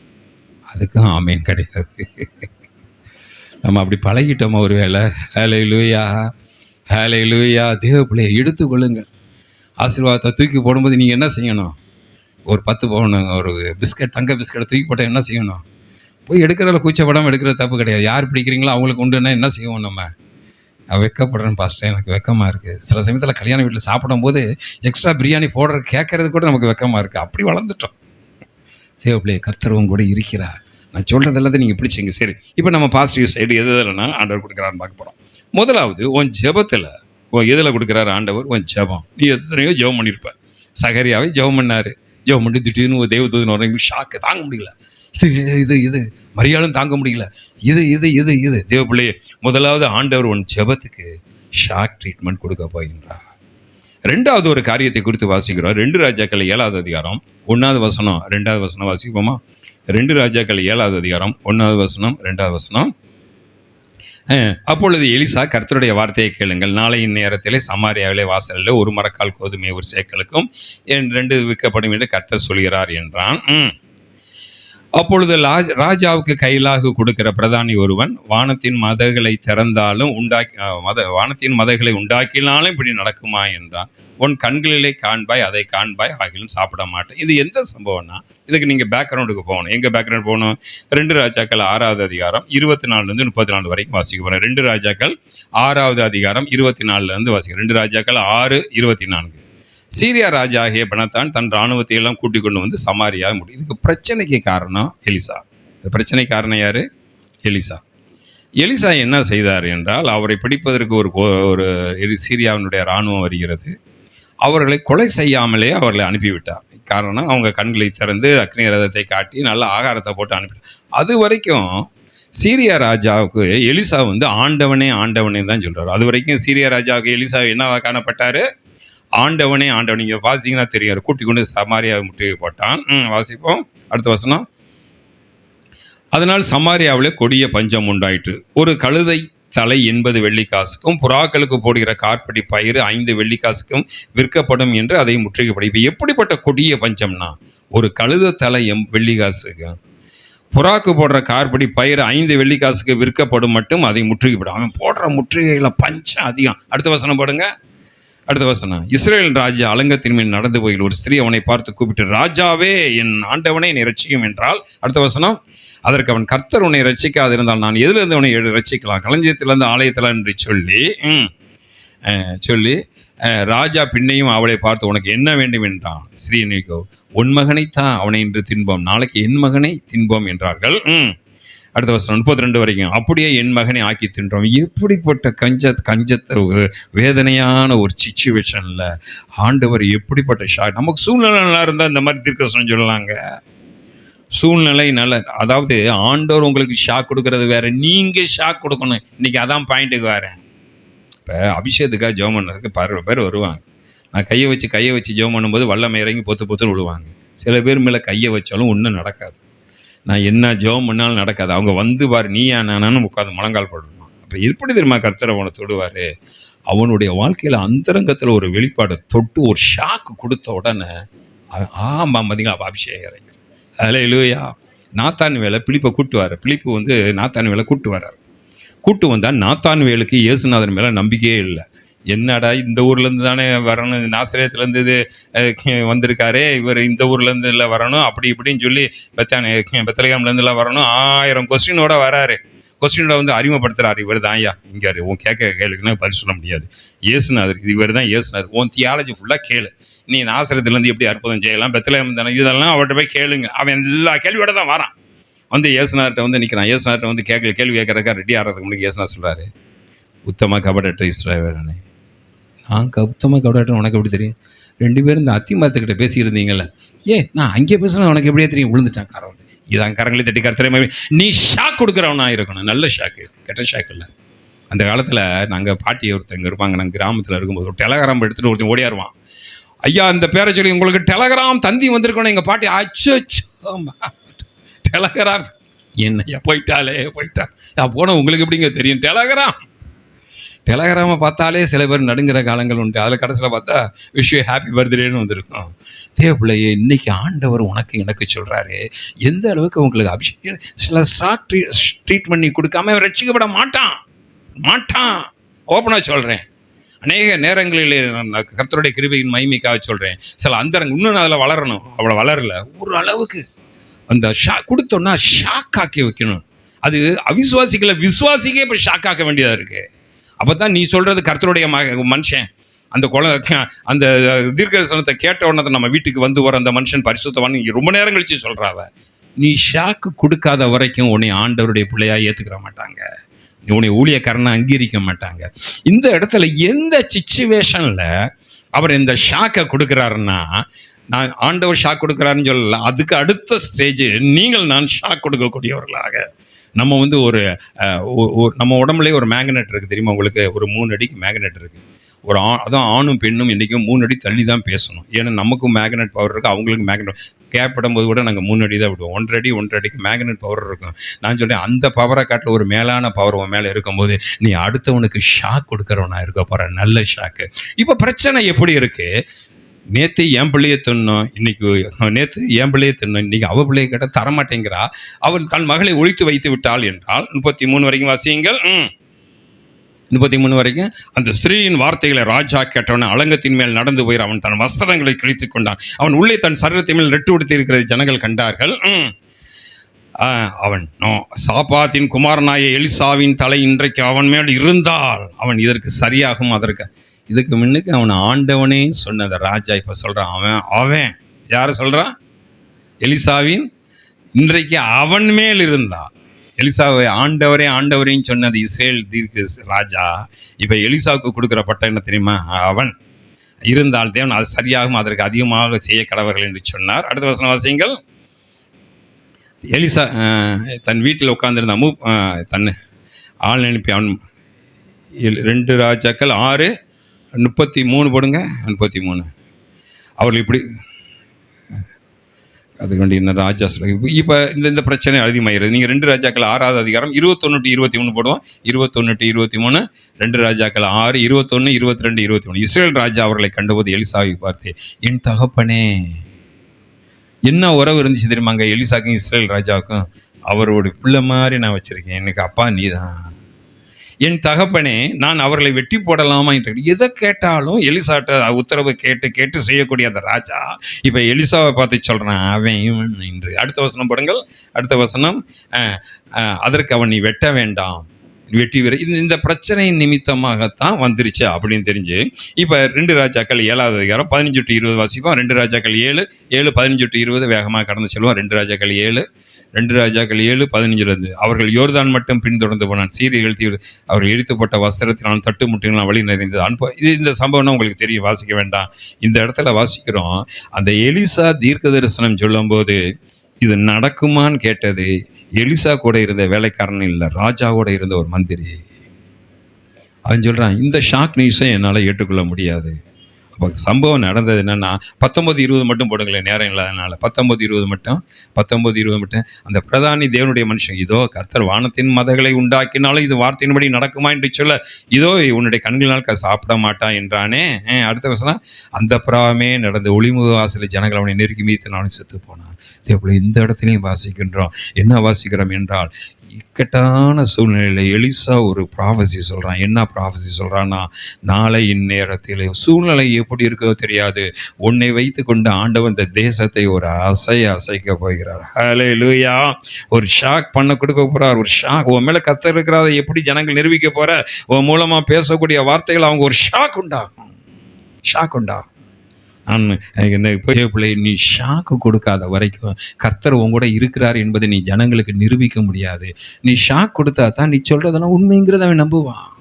அதுக்கும் ஆமேன் கிடையாது. நம்ம அப்படி பழகிட்டோமா ஒரு வேளை? ஹல்லேலூயா, ஹல்லேலூயா. தேவ பிள்ளையை எடுத்துக்கொள்ளுங்கள். ஆசீர்வாதத்தை தூக்கி போடும்போது நீங்கள் என்ன செய்யணும்? ஒரு 10 பவுன் ஒரு பிஸ்கட், தங்க பிஸ்கட்டை தூக்கி போட்டால் என்ன செய்யணும்? போய் எடுக்கிறதுல கூச்சப்படாமல் எடுக்கிறது தப்பு கிடையாது. யார் பிடிக்கிறீங்களோ அவங்களுக்கு உண்டுன்னா என்ன செய்வோம்? நம்ம வெக்கப்படுறேன் பாஸ்டர், எனக்கு வெக்கமாக இருக்குது. சில சமயத்தில் கல்யாண வீட்டில் சாப்பிடும்போது எக்ஸ்ட்ரா பிரியாணி போடுற கேட்கறது கூட நமக்கு வெக்கமாக இருக்குது. அப்படி வளர்ந்துட்டோம். தேவப்பிள்ளையை கர்த்தரும் கூட இருக்கிறார். நான் சொல்கிறது எல்லாத்தையும் நீங்கள் பிடிச்சிங்க. சரி, இப்போ நம்ம பாசிட்டிவ் சைடு எது எதுலன்னா ஆண்டவர் கொடுக்குறான்னு பார்க்க போகிறோம். முதலாவது, உன் ஜெபத்தில் எதில் கொடுக்குறாரு ஆண்டவர்? உன் ஜெபம். நீ எத்தனையோ ஜெபம் பண்ணியிருப்ப. சகரியாவே ஜெபம் பண்ணார். ஜெபம் பண்ணி திடீர்னு ஒரு தேவதூதன் வர ஷாக்கு தாங்க முடியல. இது மரியாளும் தாங்க முடியல. இது தேவப்பிள்ளையே, முதலாவது ஆண்டவர் உன் ஜெபத்துக்கு ஷாக் ட்ரீட்மெண்ட் கொடுக்க போகின்றார். ரெண்டாவது ஒரு காரியத்தை குறித்து வாசிக்கிறோம். 2 ராஜாக்கள் 7வது அதிகாரம் 1வது வசனம் 2வது வசனம் வாசிப்போமா? 2 ராஜாக்கள் 7வது அதிகாரம் 1வது வசனம் 2வது வசனம். அப்பொழுது எலிசா, கர்த்தருடைய வார்த்தையை கேளுங்கள். நாளையின் நேரத்திலே சமாரியாவிலே வாசலில் 1 மரக்கால் கோதுமை 1 சேக்கலுக்கும் 2 விற்கப்படும் என்று கர்த்தர் சொல்கிறார் என்றான். அப்பொழுது ராஜாவுக்கு கையிலாக கொடுக்கிற பிரதானி ஒருவன், வானத்தின் மதகளை திறந்தாலும் வானத்தின் மதகளை உண்டாக்கினாலும் இப்படி நடக்குமா என்றான். உன் கண்களிலே காண்பாய், அதை காண்பாய், ஆகிலும் சாப்பிட மாட்டேன். இது எந்த சம்பவம்னா, இதுக்கு நீங்கள் பேக்ரவுண்டுக்கு போகணும். எங்கே பேக்ரவுண்ட் போகணும்? 2 ராஜாக்கள் 6வது அதிகாரம் 24லேருந்து 34 வரைக்கும் வாசிக்க போகிறேன். 2 ராஜாக்கள் 6வது அதிகாரம் 24லேருந்து வாசிக்கிறேன். 2 ராஜாக்கள் 6:24. சீரியா ராஜா ஆகிய பெனத்தான் தன் இராணுவத்தை எல்லாம் கூட்டிக் கொண்டு வந்து சமாரியாக முடியும். இதுக்கு பிரச்சனைக்கு காரணம் எலிசா. இந்த பிரச்சனை காரணம் யார்? எலிசா. எலிசா என்ன செய்தார் என்றால், அவரை பிடிப்பதற்கு ஒரு சீரியாவினுடைய இராணுவம் வருகிறது. அவர்களை கொலை செய்யாமலே அவர்களை அனுப்பிவிட்டார். காரணம், அவங்க கண்களை திறந்து அக்னி ரதத்தை காட்டி நல்ல ஆகாரத்தை போட்டு அனுப்பிட்டார். அது வரைக்கும் சீரியா ராஜாவுக்கு எலிசா ஆண்டவனே ஆண்டவனே தான் சொல்கிறார். அது வரைக்கும் சீரியா ராஜாவுக்கு எலிசா என்னவா காணப்பட்டார்? ஆண்டவனே ஆண்டவன். நீங்கள் பார்த்தீங்கன்னா தெரியும். கூட்டி கொண்டு சமாரியாவை முற்றுகை போட்டான். வாசிப்போம் அடுத்த வசனம். அதனால் சமாரியாவில் கொடிய பஞ்சம் உண்டாயிற்று. ஒரு கழுதை தலை 80 வெள்ளிக்காசுக்கும் புறாக்களுக்கு போடுகிற கார்படி பயிர் 5 வெள்ளிக்காசுக்கும் விற்கப்படும் என்று அதை முற்றுகைப்படும். இப்போ எப்படிப்பட்ட கொடிய பஞ்சம்னா, ஒரு கழுத தலை வெள்ளிக்காசுக்கு, புறாக்கு போடுற கார்படி பயிர் 5 வெள்ளிக்காசுக்கு விற்கப்படும் மட்டும் அதை முற்றுகைப்படும். அவன் போடுற முற்றுகையில் பஞ்சம் அதிகம். அடுத்த வசனம் போடுங்க. அடுத்த வசனம். இஸ்ரேல் ராஜா அலங்கத்தின் மேல் நடந்து போயில் ஒரு ஸ்திரீ அவனை பார்த்து கூப்பிட்டு, ராஜாவே, என் ஆண்டவனை என்னை ரட்சிக்கும் என்றால். அடுத்த வசனம். அதற்கு அவன், கர்த்தர் உன்னை ரட்சிக்காது இருந்தால் நான் எதிலிருந்து உன்னை ரட்சிக்கலாம்? களஞ்சியத்திலிருந்து ஆலயத்தில் என்று சொல்லி ராஜா பின்னையும் அவளை பார்த்து, உனக்கு என்ன வேண்டும் என்றான். ஸ்ரீனிகோ, உன் மகனைத்தான், அவனை இன்று தின்போம், நாளைக்கு என் மகனை தின்போம் என்றார்கள். அடுத்த வருஷம் 32 வரைக்கும். அப்படியே என் மகனை ஆக்கி தின்றோம். எப்படிப்பட்ட கஞ்சத்தை வேதனையான ஒரு சிச்சுவேஷனில் ஆண்டவர் எப்படிப்பட்ட ஷாக். நமக்கு சூழ்நிலை நல்லா இருந்தால் இந்த மாதிரி தீர்க்கதரிசனம் சொல்லலாங்க. சூழ்நிலை நல்ல, அதாவது ஆண்டவர் உங்களுக்கு ஷாக் கொடுக்கறது வேற, நீங்கள் ஷாக் கொடுக்கணும். இன்னைக்கு அதான் பாயிண்ட்டுக்கு வரேன். இப்போ அபிஷேகத்துக்காக ஜெபம் பண்ணுறதுக்கு 10 பேர் வருவாங்க. நான் கையை வச்சு ஜெபம் பண்ணும்போது வல்லமை இறங்கி பொத்துன்னு விடுவாங்க. சில பேர் மேலே கையை வச்சாலும் ஒன்றும் நடக்காது. நான் என்ன ஜெபம் பண்ணாலும் நடக்காது. அவங்க பாரு, நீ நானும் உட்காந்து முழங்கால் போடுவான். அப்போ எப்படி தெரியுமா கர்த்தர் அவனை தொடுவார்? அவனுடைய வாழ்க்கையில் அந்தரங்கத்தில் ஒரு வெளிப்பாடு தொட்டு ஒரு ஷாக்கு கொடுத்த உடனே மதிங்க அபிஷேகம் இறங்கிறார். ஹல்லேலூயா. நாத்தான் வேலை பிலிப்பை கூட்டுவார். பிலிப்பு நாத்தான் வேலை கூட்டு வர்றார். கூட்டு வந்தால் நாத்தான் வேலுக்கு இயேசுநாதன் மேலே நம்பிக்கையே இல்லை. என்னடா, இந்த ஊர்லேருந்து தானே வரணும், நாசரேத்துலேருந்து வந்திருக்காரே இவர், இந்த ஊர்லேருந்து இல்லை வரணும், அப்படி இப்படின்னு சொல்லி பெத்லகேம்லேருந்துலாம் வரணும். 1000 கொஸ்டினோட வராரு. கொஸ்டினோட அறிமுகப்படுத்துகிறார். இவர் தான் ஐயா இங்கே உன் கேளுக்குன்னா பதில் சொல்ல முடியாது. இயேசுநாதர், இவர் தான் இயேசுநாதர். உன் தியாலஜி ஃபுல்லாக கேளு. நீ நாசரேத்துலேருந்து எப்படி அற்புதம் செய்யலாம், பெத்லகேம் தானே, இதெல்லாம் அவர்கிட்ட போய் கேளுங்க. அவன் எல்லா கேள்வியோட தான் வரான். இயேசுநாதர்கிட்ட நிற்கிறான். இயேசுநாதர்கிட்ட ரெடி ஆகிறதுக்கா ரெடி ஆகிறதுக்கு முன்னாடி இயேசுநாதர் சொல்கிறாரு, உத்தம கபடற்ற இஸ்ரவேலனே. நான் உத்தம கபடற்ற உனக்கு எப்படி தெரியும்? 2 பேரும் இந்த அத்தி மரத்துக்கிட்ட பேசியிருந்தீங்கல்ல, நான் அங்கே பேசுனா உனக்கு எப்படியே தெரியும்? விழுந்துட்டான் காரவன். இதான் கரங்களை தட்டி கர்த்தரை நீ ஷாக் கொடுக்குறவனா இருக்கணும். நல்ல ஷாக்கு, கெட்ட ஷாக் இல்லை. அந்த காலத்தில் நாங்கள் பாட்டி ஒருத்தங்க இருப்பாங்க. நாங்கள் கிராமத்தில் இருக்கும்போது ஒரு டெலகிராம் எடுத்துகிட்டு ஒருத்தன் ஓடியாருவான். ஐயா, இந்த பேரை சொல்லி உங்களுக்கு டெலகிராம் தந்தி வந்திருக்கணும். எங்கள் பாட்டி அச்சோ டெலகிராம் என்னையா போயிட்டா போன உங்களுக்கு எப்படிங்க தெரியும்? டெலகிராமை பார்த்தாலே சில பேர் நடுங்கிற காலங்கள் உண்டு. அதில் கடைசியில் பார்த்தா விஷ் யூ ஹாப்பி பர்த்டேன்னு வந்திருக்கும். தேவ பிள்ளையே, இன்னைக்கு ஆண்டவர் உனக்கு எனக்கு சொல்கிறாரு, எந்த அளவுக்கு உங்களுக்கு அபிஷேகம் சில ஸ்டாக் ட்ரீட்மெண்ட் நீ கொடுக்காம ரட்சிக்கப்பட மாட்டான். ஓப்பனாக சொல்கிறேன். அநேக நேரங்களில் நான் கர்த்தருடைய கிருபையின் மகிமைக்காக சொல்கிறேன். சில அந்தரங்க இன்னும் அதில் வளரணும், அவ்வளோ வளரல. ஒரு அளவுக்கு அந்த கொடுத்தோன்னா ஷாக் ஆக்கி வைக்கணும். அது அவிசுவாசிகளை விசுவாசிக்கே இப்போ ஷாக் ஆக்க வேண்டியதாக இருக்குது. அப்போ தான் நீ சொல்கிறது கர்த்தருடைய மனுஷன் அந்த அந்த தீர்க்கதரிசனத்தை கேட்ட உடனே நம்ம வீட்டுக்கு வந்து வர அந்த மனுஷன் பரிசுத்தவான் ரொம்ப நேரம் கழிச்சு சொல்கிறாவ. நீ ஷாக்கு கொடுக்காத வரைக்கும் உன்னை ஆண்டவருடைய பிள்ளையாக ஏற்றுக்கிற மாட்டாங்க, உன்னை ஊழியக்காரனை அங்கீகரிக்க மாட்டாங்க. இந்த இடத்துல எந்த சிச்சுவேஷனில் அவர் இந்த ஷாக்கை கொடுக்குறாருன்னா, நான் ஆண்டவர் ஷாக் கொடுக்குறாருன்னு சொல்லல, அதுக்கு அடுத்த ஸ்டேஜ் நான் ஷாக் கொடுக்கக்கூடியவர்களாக நம்ம வந்து ஒரு நம்ம உடம்புலேயே ஒரு மேக்னெட் இருக்குது தெரியுமா உங்களுக்கு? ஒரு 3 அடிக்கு மேக்னெட் இருக்குது. அதான் ஆணும் பெண்ணும் என்றைக்கும் 3 அடி தள்ளி தான் பேசணும். ஏன்னா நமக்கும் மேக்னெட் பவர் இருக்குது, அவங்களுக்கு மேக்னெட் கேட்படும் போது கூட நாங்கள் 3 அடி தான் விடுவோம். 1.5 அடிக்கு மேக்னெட் பவர் இருக்கும். நான் சொல்கிறேன், அந்த பவரை காட்டில் ஒரு மேலான பவர் உன் மேலே இருக்கும்போது நீ அடுத்தவனுக்கு ஷாக் கொடுக்குறவனா இருக்க போகிற, நல்ல ஷாக்கு. இப்போ பிரச்சனை எப்படி இருக்குது? நேற்று என் பிள்ளையை தின்னோம், இன்னைக்கு அவள் பிள்ளையை கேட்டால் தரமாட்டேங்கிறா. அவள் தன் மகளை ஒழித்து வைத்து விட்டாள் என்றால் 33 வரைக்கும் வாசியுங்கள். 33 வரைக்கும். அந்த ஸ்திரீயின் வார்த்தைகளை ராஜா கேட்டவன அலங்கத்தின் மேல் நடந்து போய் அவன் தன் வஸ்திரங்களை கிழித்து கொண்டான். அவன் உள்ளே தன் சரீரத்தின் மேல் நெட்டு உடுத்தி இருக்கிற ஜனங்கள் கண்டார்கள். அவன் சாப்பாத்தின் குமாரனாய எலிசாவின் தலை இன்றைக்கு அவன் மேல் இருந்தால் அவன் இதற்கு சரியாகும். இதுக்கு முன்னுக்கு அவன் ஆண்டவனே சொன்னத ராஜா இப்போ சொல்கிறான். அவன் யார் சொல்கிறான்? எலிசாவின் இன்றைக்கு அவன் மேல் இருந்தா. எலிசாவை ஆண்டவரையும் சொன்னது இஸ்ரேல் தீர்க்க ராஜா. இப்போ எலிசாவுக்கு கொடுக்குற பட்டம் என்ன தெரியுமா? அவன் இருந்தால் தேவன் அது சரியாகும், அதற்கு அதிகமாக செய்ய கடவர்கள் என்று சொன்னார். அடுத்த வசனம் வாசியுங்கள். எலிசா தன் வீட்டில் உட்கார்ந்திருந்த தன் ஆள் அனுப்பி அவன் 2 ராஜாக்கள் 6:33 போடுங்க. 33 அவர்கள் இப்படி அதுக்கு வேண்டிய என்ன ராஜா சொல்ல. இப்போ இந்த பிரச்சனை அதிகமாகிறது. நீங்கள் 2 ராஜாக்கள் 6வது அதிகாரம் 21-23 போடுவோம். 21-23 2 ராஜாக்கள் 6, 21, 22, 23. இஸ்ரேல் ராஜா அவர்களை கண்டபோது எலிசாவை பார்த்து, என் தகப்பனே. என்ன உறவு இருந்துச்சு தெரியுமாங்க எலிசாக்கும் இஸ்ரேல் ராஜாவுக்கும்? அவரோட பிள்ளை மாதிரி நான் வச்சுருக்கேன், எனக்கு அப்பா நீ தான். என் தகப்பனே, நான் அவர்களை வெட்டி போடலாமா என்று எதை கேட்டாலும் எலிசாட்ட உத்தரவு கேட்டு செய்யக்கூடிய அந்த ராஜா இப்போ எலிசாவை பார்த்து சொல்கிறான், அவன் இவன் என்று. அடுத்த வசனம் போடுங்கள். அடுத்த வசனம், அதற்கு அவன் நீ வெட்ட வேண்டாம், வெட்டி இந்த பிரச்சனை நிமித்தமாகத்தான் வந்துருச்சு அப்படின்னு தெரிஞ்சு இப்போ 2 ராஜாக்கள் 7வது அதிகாரம் 15-20 வாசிப்போம். 2 ராஜாக்கள் 7, 15-20 வேகமாக கடந்து செல்வோம். 2 ராஜாக்கள் 7:15 அவர்கள் யோர்தான் மட்டும் பின்தொடர்ந்து போனான். சீரியர்கள் அவர்கள் எரித்துப்பட்ட வஸ்திரத்தினாலும் தட்டு முட்டினாலும் வழி நிறைந்தது. இந்த சம்பவம்னா உங்களுக்கு தெரியும், வாசிக்க வேண்டாம். இந்த இடத்துல வாசிக்கிறோம். அந்த எலிசா தீர்க்க தரிசனம் சொல்லும் போது இது நடக்குமான்னு கேட்டது எலிசா கூட இருந்த வேலைக்காரன் இல்லை, ராஜாவோட இருந்த ஒரு மந்திரி. அவன் சொல்கிறான், இந்த ஷாக் நியூஸை என்னால் ஏற்றுக்கொள்ள முடியாது. அப்போ சம்பவம் நடந்தது என்னென்னா 19-20 மட்டும் போடுங்களேன், நேரம் இல்லாதனால. 19-20 மட்டும் அந்த பிரதானி தேவனுடைய மனுஷன், இதோ கர்த்தர் வானத்தின் மதகளை உண்டாக்கினாலும் இது வார்த்தையின்படி நடக்குமா என்று சொல்ல, இதோ உன்னுடைய கண்களினால் சாப்பிட மாட்டான் என்றானே. அடுத்த வசனம், அந்த பிராமே நடந்த ஒளிமுக வாசலில் ஜனங்கள் அவனை நெருக்கி மீத்தினாலும் செத்து போனான். இதேபோல இந்த இடத்துலையும் வாசிக்கின்றோம். என்ன வாசிக்கிறோம் என்றால், இக்கட்டான சூழ்நிலையில் எலிசா ஒரு ப்ராஃபஸி சொல்கிறான். என்ன ப்ராஃபஸி சொல்கிறான்னா, நாளை இந்நேரத்தில் சூழ்நிலை எப்படி இருக்கோ தெரியாது, உன்னை வைத்து கொண்டு ஆண்டவன் இந்த தேசத்தை ஒரு அசைக்க போகிறார். ஹல்லேலூயா. ஒரு ஷாக் பண்ண கொடுக்க போகிறார். ஒரு ஷாக் உன் மேலே கர்த்தர் இருக்கிறத எப்படி ஜனங்கள் நிரூபிக்க போகிற, உன் மூலமாக பேசக்கூடிய வார்த்தைகள் அவங்க ஒரு ஷாக் உண்டாகும். பிள்ளை, நீ ஷாக்கு கொடுக்காத வரைக்கும் கர்த்தர் உங்கூட இருக்கிறார் என்பதை நீ ஜனங்களுக்கு நிரூபிக்க முடியாது. நீ ஷாக் கொடுத்தா தான் நீ சொல்றதெல்லாம் உண்மைங்கிறத அவன் நம்புவான்.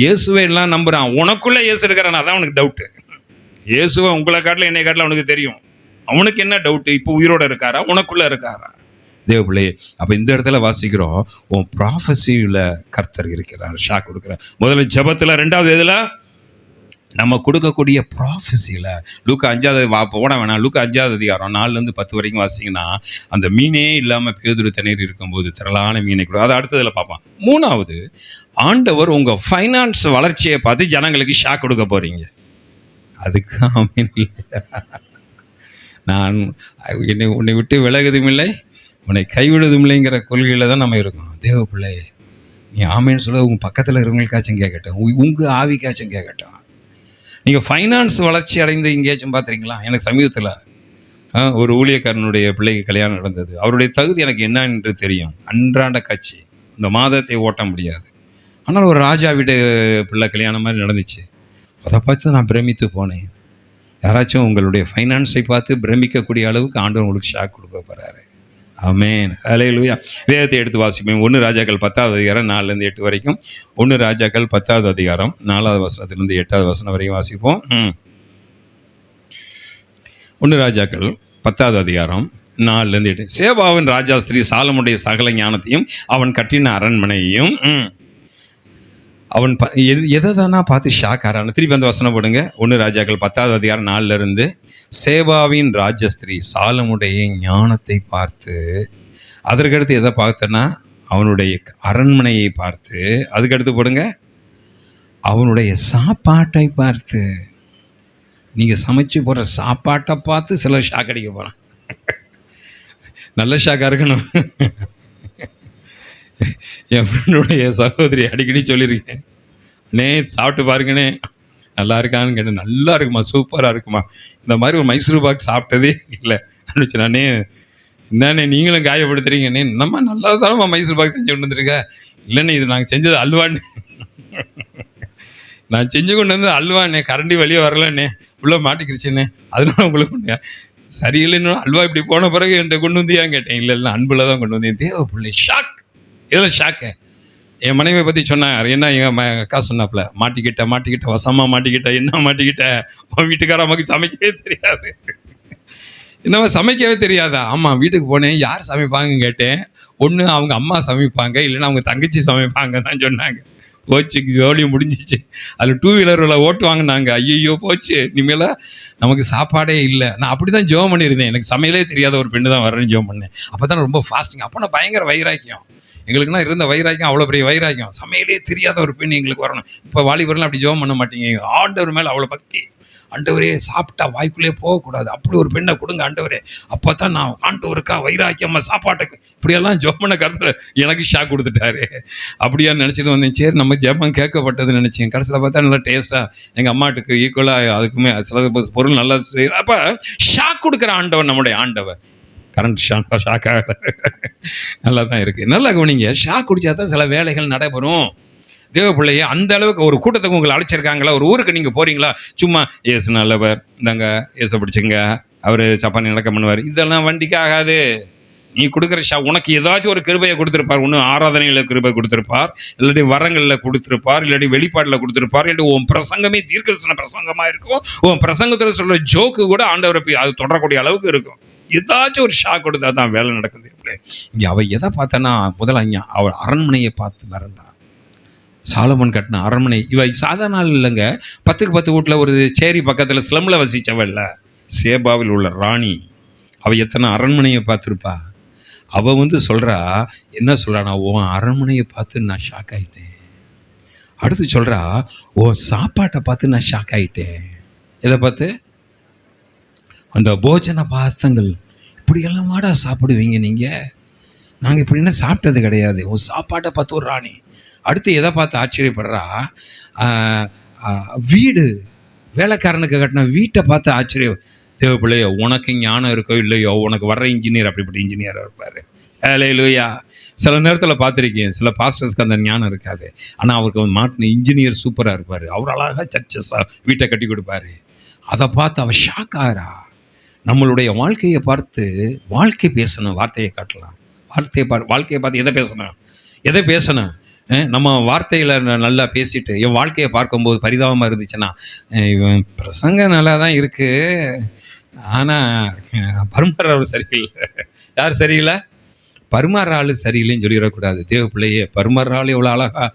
இயேசுவை எல்லாம் நம்புறான், உனக்குள்ள இயேசு இருக்கிறான், அதான் அவனுக்கு டவுட்டு. இயேசுவை உங்களை காட்டில என்னை காட்டில அவனுக்கு தெரியும். அவனுக்கு என்ன டவுட்டு, இப்போ உயிரோட இருக்காரா, உனக்குள்ள இருக்காரா? தேவபிள்ளை, அப்போ இந்த இடத்துல வாசிக்கிறோம், உன் ப்ராஃபஸியில் கர்த்தர் இருக்கிறார், ஷாக் கொடுக்குறார். முதல்ல ஜெபத்தில், 2வது இதில் நம்ம கொடுக்கக்கூடிய ப்ராஃபஸியில் லூக்கா 5 போட வேணாம், லூக்கா 5 அதிகாரம் 4-10 வரைக்கும் வாசிங்கன்னா, அந்த மீனே இல்லாமல் பேதுரு திணறி இருக்கும்போது திரளான மீனை கொடு. அதை அடுத்ததில் பார்ப்போம். 3வது, ஆண்டவர் உங்கள் ஃபைனான்ஸ் வளர்ச்சியை பார்த்து ஜனங்களுக்கு ஷாக் கொடுக்க போகிறீங்க. அதுக்கு ஆமென் இல்லை. நான் உன்னை விட்டு விலகுதும் இல்லை, உன்னை கைவிடுவதும் இல்லைங்கிற கொள்கையில் தான் நம்ம இருக்கோம். தேவ பிள்ளை, நீ ஆமேன்னு சொல்ல உங்கள் பக்கத்தில் இருக்கிறவங்களுக்காச்சும் கேட்கட்டும், உங்கள் ஆவிக்காச்சும் கேட்கட்டும். நீங்கள் ஃபைனான்ஸ் வளர்ச்சி அடைந்து எங்கேயாச்சும் பார்த்துறீங்களா? எனக்கு சமீபத்தில் ஒரு ஊழியக்காரனுடைய பிள்ளைக்கு கல்யாணம் நடந்தது. அவருடைய தகுதி எனக்கு என்ன என்று தெரியும். அன்றாட காட்சி, இந்த மாதத்தை ஓட்ட முடியாது. ஆனால் ஒரு ராஜா வீட்டு பிள்ளை கல்யாணம் மாதிரி நடந்துச்சு. அதை பார்த்து நான் பிரமித்து போனேன். யாராச்சும் உங்களுடைய ஃபைனான்ஸை பார்த்து பிரமிக்கக்கூடிய அளவுக்கு ஆண்டவர் உங்களுக்கு ஷாக் கொடுக்க போகிறாரு. ஆமென், ஹல்லேலூயா. வேதத்தை எடுத்து வாசிப்போம். 1 ராஜாக்கள் 10வது அதிகாரம் 4-8 வரைக்கும். 1 ராஜாக்கள் 10வது அதிகாரம் 4வது வசனத்திலிருந்து 8வது வசனம் வரைக்கும் வாசிப்போம். 1 ராஜாக்கள் 10வது அதிகாரம் 4-8. சேபாவின் ராஜா ஸ்திரீ சாலமுடைய சகல ஞானத்தையும் அவன் கட்டின அரண்மனையையும் அவன் எதை தானா பார்த்து ஷாக் ஆறான. திருப்பி அந்த வசனம் போடுங்க. 1 ராஜாக்கள் 10வது அதிகாரம் 4-இருந்து. சேபாவின் ராஜஸ்திரீ சாலமுடைய ஞானத்தை பார்த்து, அதற்கடுத்து எதை பார்த்தனா அவனுடைய அரண்மனையை பார்த்து, அதுக்கடுத்து போடுங்க அவனுடைய சாப்பாட்டை பார்த்து. நீங்கள் சமைச்சு போகிற சாப்பாட்டை பார்த்து சில ஷாக் அடிக்க போகிறான். நல்ல ஷாக்காக இருக்கணும். என் ஃப்ரெண்டுடைய சகோதரி அடிக்கடி சொல்லியிருக்கேன், அண்ணே சாப்பிட்டு பாருங்கண்ணே, நல்லா இருக்கான்னு கேட்டேன். நல்லா இருக்குமா, சூப்பராக இருக்குமா, இந்த மாதிரி ஒரு மைசூர் பாக் சாப்பிட்டதே இல்லை அனுப்பிச்சு. நானே என்னண்ணே நீங்களும் காயப்படுத்துறீங்கண்ணே, நம்ம நல்லா தானம்மா மைசூர் பாக் செஞ்சு கொண்டு வந்துருக்க. இல்லைண்ணே இது நாங்கள் செஞ்சது அல்வான்னு. நான் செஞ்சு கொண்டு வந்து அல்வாண்ணே, கரண்டி வெளியே வரலண்ணே, உள்ளே மாட்டிக்கிடுச்சுண்ணே, அதனால உங்களுக்கு கொண்டு. சரியில்லைன்னு அல்வா இப்படி போன பிறகு என்கிட்ட கொண்டு வந்தியான்னு கேட்டேன். இல்லை அன்பில் தான் கொண்டு வந்தேன். தேவ பிள்ளை ஷாக். இதில் ஷாக்கு. என் மனைவியை பற்றி சொன்னார். என்ன எங்கள் அக்கா சொன்னாப்புல, மாட்டிக்கிட்ட வசமாக மாட்டிக்கிட்ட, என்ன மாட்டிக்கிட்ட, உன் வீட்டுக்கார அம்மாவுக்கு சமைக்கவே தெரியாது. என்னவா சமைக்கவே தெரியாதா? ஆமாம், வீட்டுக்கு போனேன், யார் சமைப்பாங்கன்னு கேட்டேன். ஒன்று அவங்க அம்மா சமைப்பாங்க, இல்லைன்னா அவங்க தங்கச்சி சமைப்பாங்க தான் சொன்னாங்க. போச்சு, ஜோலி முடிஞ்சிச்சு. அதில் 2 வீலரில் ஓட்டுவாங்க. நாங்கள் ஐயோ போச்சு, இனிமேல் நமக்கு சாப்பாடே இல்லை. நான் அப்படி தான் ஜோம் பண்ணியிருந்தேன். எனக்கு சமையலே தெரியாத ஒரு பெண்ணு தான் வரேன்னு ஜோம் பண்ணேன். அப்போ தான் ரொம்ப ஃபாஸ்டிங். அப்போ நான் பயங்கர வைராக்கியம். எங்களுக்குன்னா இருந்த வைராக்கியம் அவ்வளோ பெரிய வைராக்கியம். சமையலே தெரியாத ஒரு பெண் எங்களுக்கு வரணும். இப்போ வாலிபர்லாம் அப்படி ஜோம் பண்ண மாட்டீங்க. ஆண்டவர் மேலே அவ்வளோ பக்தி. ஆண்டவரே சாப்பிட்டா வாய்க்குள்ளே போகக்கூடாது, அப்படி ஒரு பெண்ணை கொடுங்க ஆண்டவரே, அப்போ தான் நான் ஆண்டவருக்கா வைராக்கியமாக சாப்பாட்டுக்கு. இப்படியெல்லாம் ஜோம் பண்ண கருத்தில் எனக்கு ஷாக் கொடுத்துட்டாரு. அப்படியா நினச்சிட்டு வந்தேன். சரி நம்ம ஜெபம் கேட்கப்பட்டதுன்னு நினச்சேன். கடைசியில் பார்த்தா நல்லா டேஸ்ட்டாக எங்கள் அம்மாட்டுக்கு ஈக்குவலாக அதுக்குமே சில பொருள் நல்லா செய்கிற. அப்போ ஷாக் கொடுக்குற ஆண்டவர் நம்முடைய ஆண்டவர். கரண்ட் ஷாக்காக நல்லா தான் இருக்குது. நல்லா கவனிங்க. ஷாக் குடிச்சா தான் சில வேலைகள் நடைபெறும். தேவ பிள்ளையே, அந்த அளவுக்கு ஒரு கூட்டத்துக்கு உங்களை அழைச்சிருக்காங்களா, ஒரு ஊருக்கு நீங்கள் போகிறீங்களா, சும்மா ஏசு நல்லவர், இந்தாங்க ஏசை பிடிச்சிங்க, அவர் சப்பானி நடக்க பண்ணுவார், இதெல்லாம் வண்டிக்கு ஆகாது. நீ கொடுக்குற உனக்கு ஏதாச்சும் ஒரு கிருபையை கொடுத்துருப்பார். ஒன்று ஆராதனையில் கிருபை கொடுத்துருப்பார், இல்லாட்டி வரங்களில் கொடுத்துருப்பார், இல்லாட்டி வெளிப்பாட்டில் கொடுத்துருப்பார், இல்லாட்டி உன் பிரசங்கமே தீர்க்கதரிசன பிரசங்கமாக இருக்கும். உன் பிரசங்கத்தில் சொல்கிற ஜோக்கு கூட ஆண்டவரை அது தொடரக்கூடிய அளவுக்கு இருக்கும். ஏதாச்சும் ஒரு ஷாக் கொடுத்தா தான் வேலை நடக்குது. இங்கே அவள் எதை பார்த்தனா, முதல்ல இங்கே அவள் அரண்மனையை பார்த்து மிரண்டா. சாலமன் கட்டின அரண்மனை. இவ சாதாரண நாள் இல்லைங்க. 10க்கு 10 வீட்டில் ஒரு சேரி பக்கத்தில் ஸ்லம்மில் வசித்தவள் இல்லை, சேபாவில் உள்ள ராணி. அவள் எத்தனை அரண்மனையை பார்த்துருப்பா. அவள் சொல்கிறா, என்ன சொல்கிறானா, உன் அரண்மனையை பார்த்து நான் ஷாக் ஆகிட்டேன். அடுத்து சொல்கிறா, உன் சாப்பாட்டை பார்த்து நான் ஷாக் ஆகிட்டேன். இதை பார்த்து அந்த போஜன பாத்தங்கள் இப்படியெல்லாம் வாடா சாப்பிடுவீங்க நீங்கள், நாங்கள் இப்படின்னா சாப்பிட்டது கிடையாது. உன் சாப்பாட்டை பார்த்து ஒரு ராணி. அடுத்து எதை பார்த்து ஆச்சரியப்படுறா, வீடு, வேலைக்காரனுக்கு கட்டின வீட்டை பார்த்து ஆச்சரியம். தேவ பிள்ளையோ, உனக்கு ஞானம் இருக்கோ இல்லையோ, உனக்கு வர்ற இன்ஜினியர் அப்படிப்பட்ட இன்ஜினியராக இருப்பார். ஹல்லேலூயா. சில நேரத்தில் பார்த்துருக்கேன், சில பாஸ்டர்ஸ்க்கு அந்த ஞானம் இருக்காது, ஆனால் அவருக்கு மாட்டின இன்ஜினியர் சூப்பராக இருப்பார். அவர் அழகாக சர்ச்சஸாக வீட்டை கட்டி கொடுப்பாரு. அதை பார்த்து அவள் ஷாக் ஆகிறா. நம்மளுடைய வாழ்க்கையை பார்த்து வாழ்க்கை பேசணும், வார்த்தையை காட்டலாம். வாழ்க்கையை பார்த்து எதை பேசணும். நம்ம வார்த்தையில் நல்லா பேசிட்டு என் வாழ்க்கையை பார்க்கும்போது பரிதாபமாக இருந்துச்சுன்னா, இவன் பிரசங்க நல்லா தான் இருக்குது, ஆனால் பரிமாற ஆள் சரியில்லை. யார் சரியில்லை? பரிமாற ஆள் சரியில்லைன்னு சொல்லிடக்கூடாது. தேவ பிள்ளையே, பரிமாற ஆள் எவ்வளோ அழகாக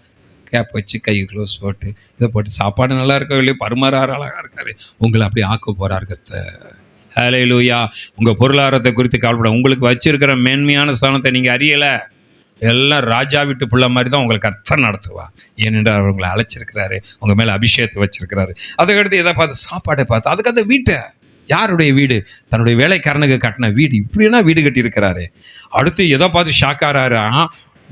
கேப் வச்சு கை க்ளோஸ் போட்டு இதை போட்டு சாப்பாடு நல்லா இருக்கோ இல்லையோ பருமாறாரு அழகாக இருக்காரு, உங்களை அப்படி ஆக்க போகிறார் கர்த்தர். ஹல்லேலூயா. உங்கள் பொருளாதாரத்தை குறித்து கவலைப்பட, உங்களுக்கு வச்சிருக்கிற மேன்மையான ஸ்தானத்தை நீங்கள் அறியலை. எல்லாம் ராஜா வீட்டு பிள்ளை மாதிரி தான் உங்களை கர்த்தர் நடத்துவா. ஏனென்றால் அவர் உங்களை அழைச்சிருக்கிறாரு, உங்கள் மேலே அபிஷேகத்தை வச்சிருக்கிறாரு. அதுக்கடுத்து எதை பார்த்து? சாப்பாடை பார்த்து. அதுக்கு அந்த வீட்டை, யாருடைய வீடு? தன்னுடைய வேலைக்காரனுக்கு கட்டின வீடு. இப்படின்னா வீடு கட்டியிருக்கிறாரு. அடுத்து எதை பார்த்து ஷாக்காராரு?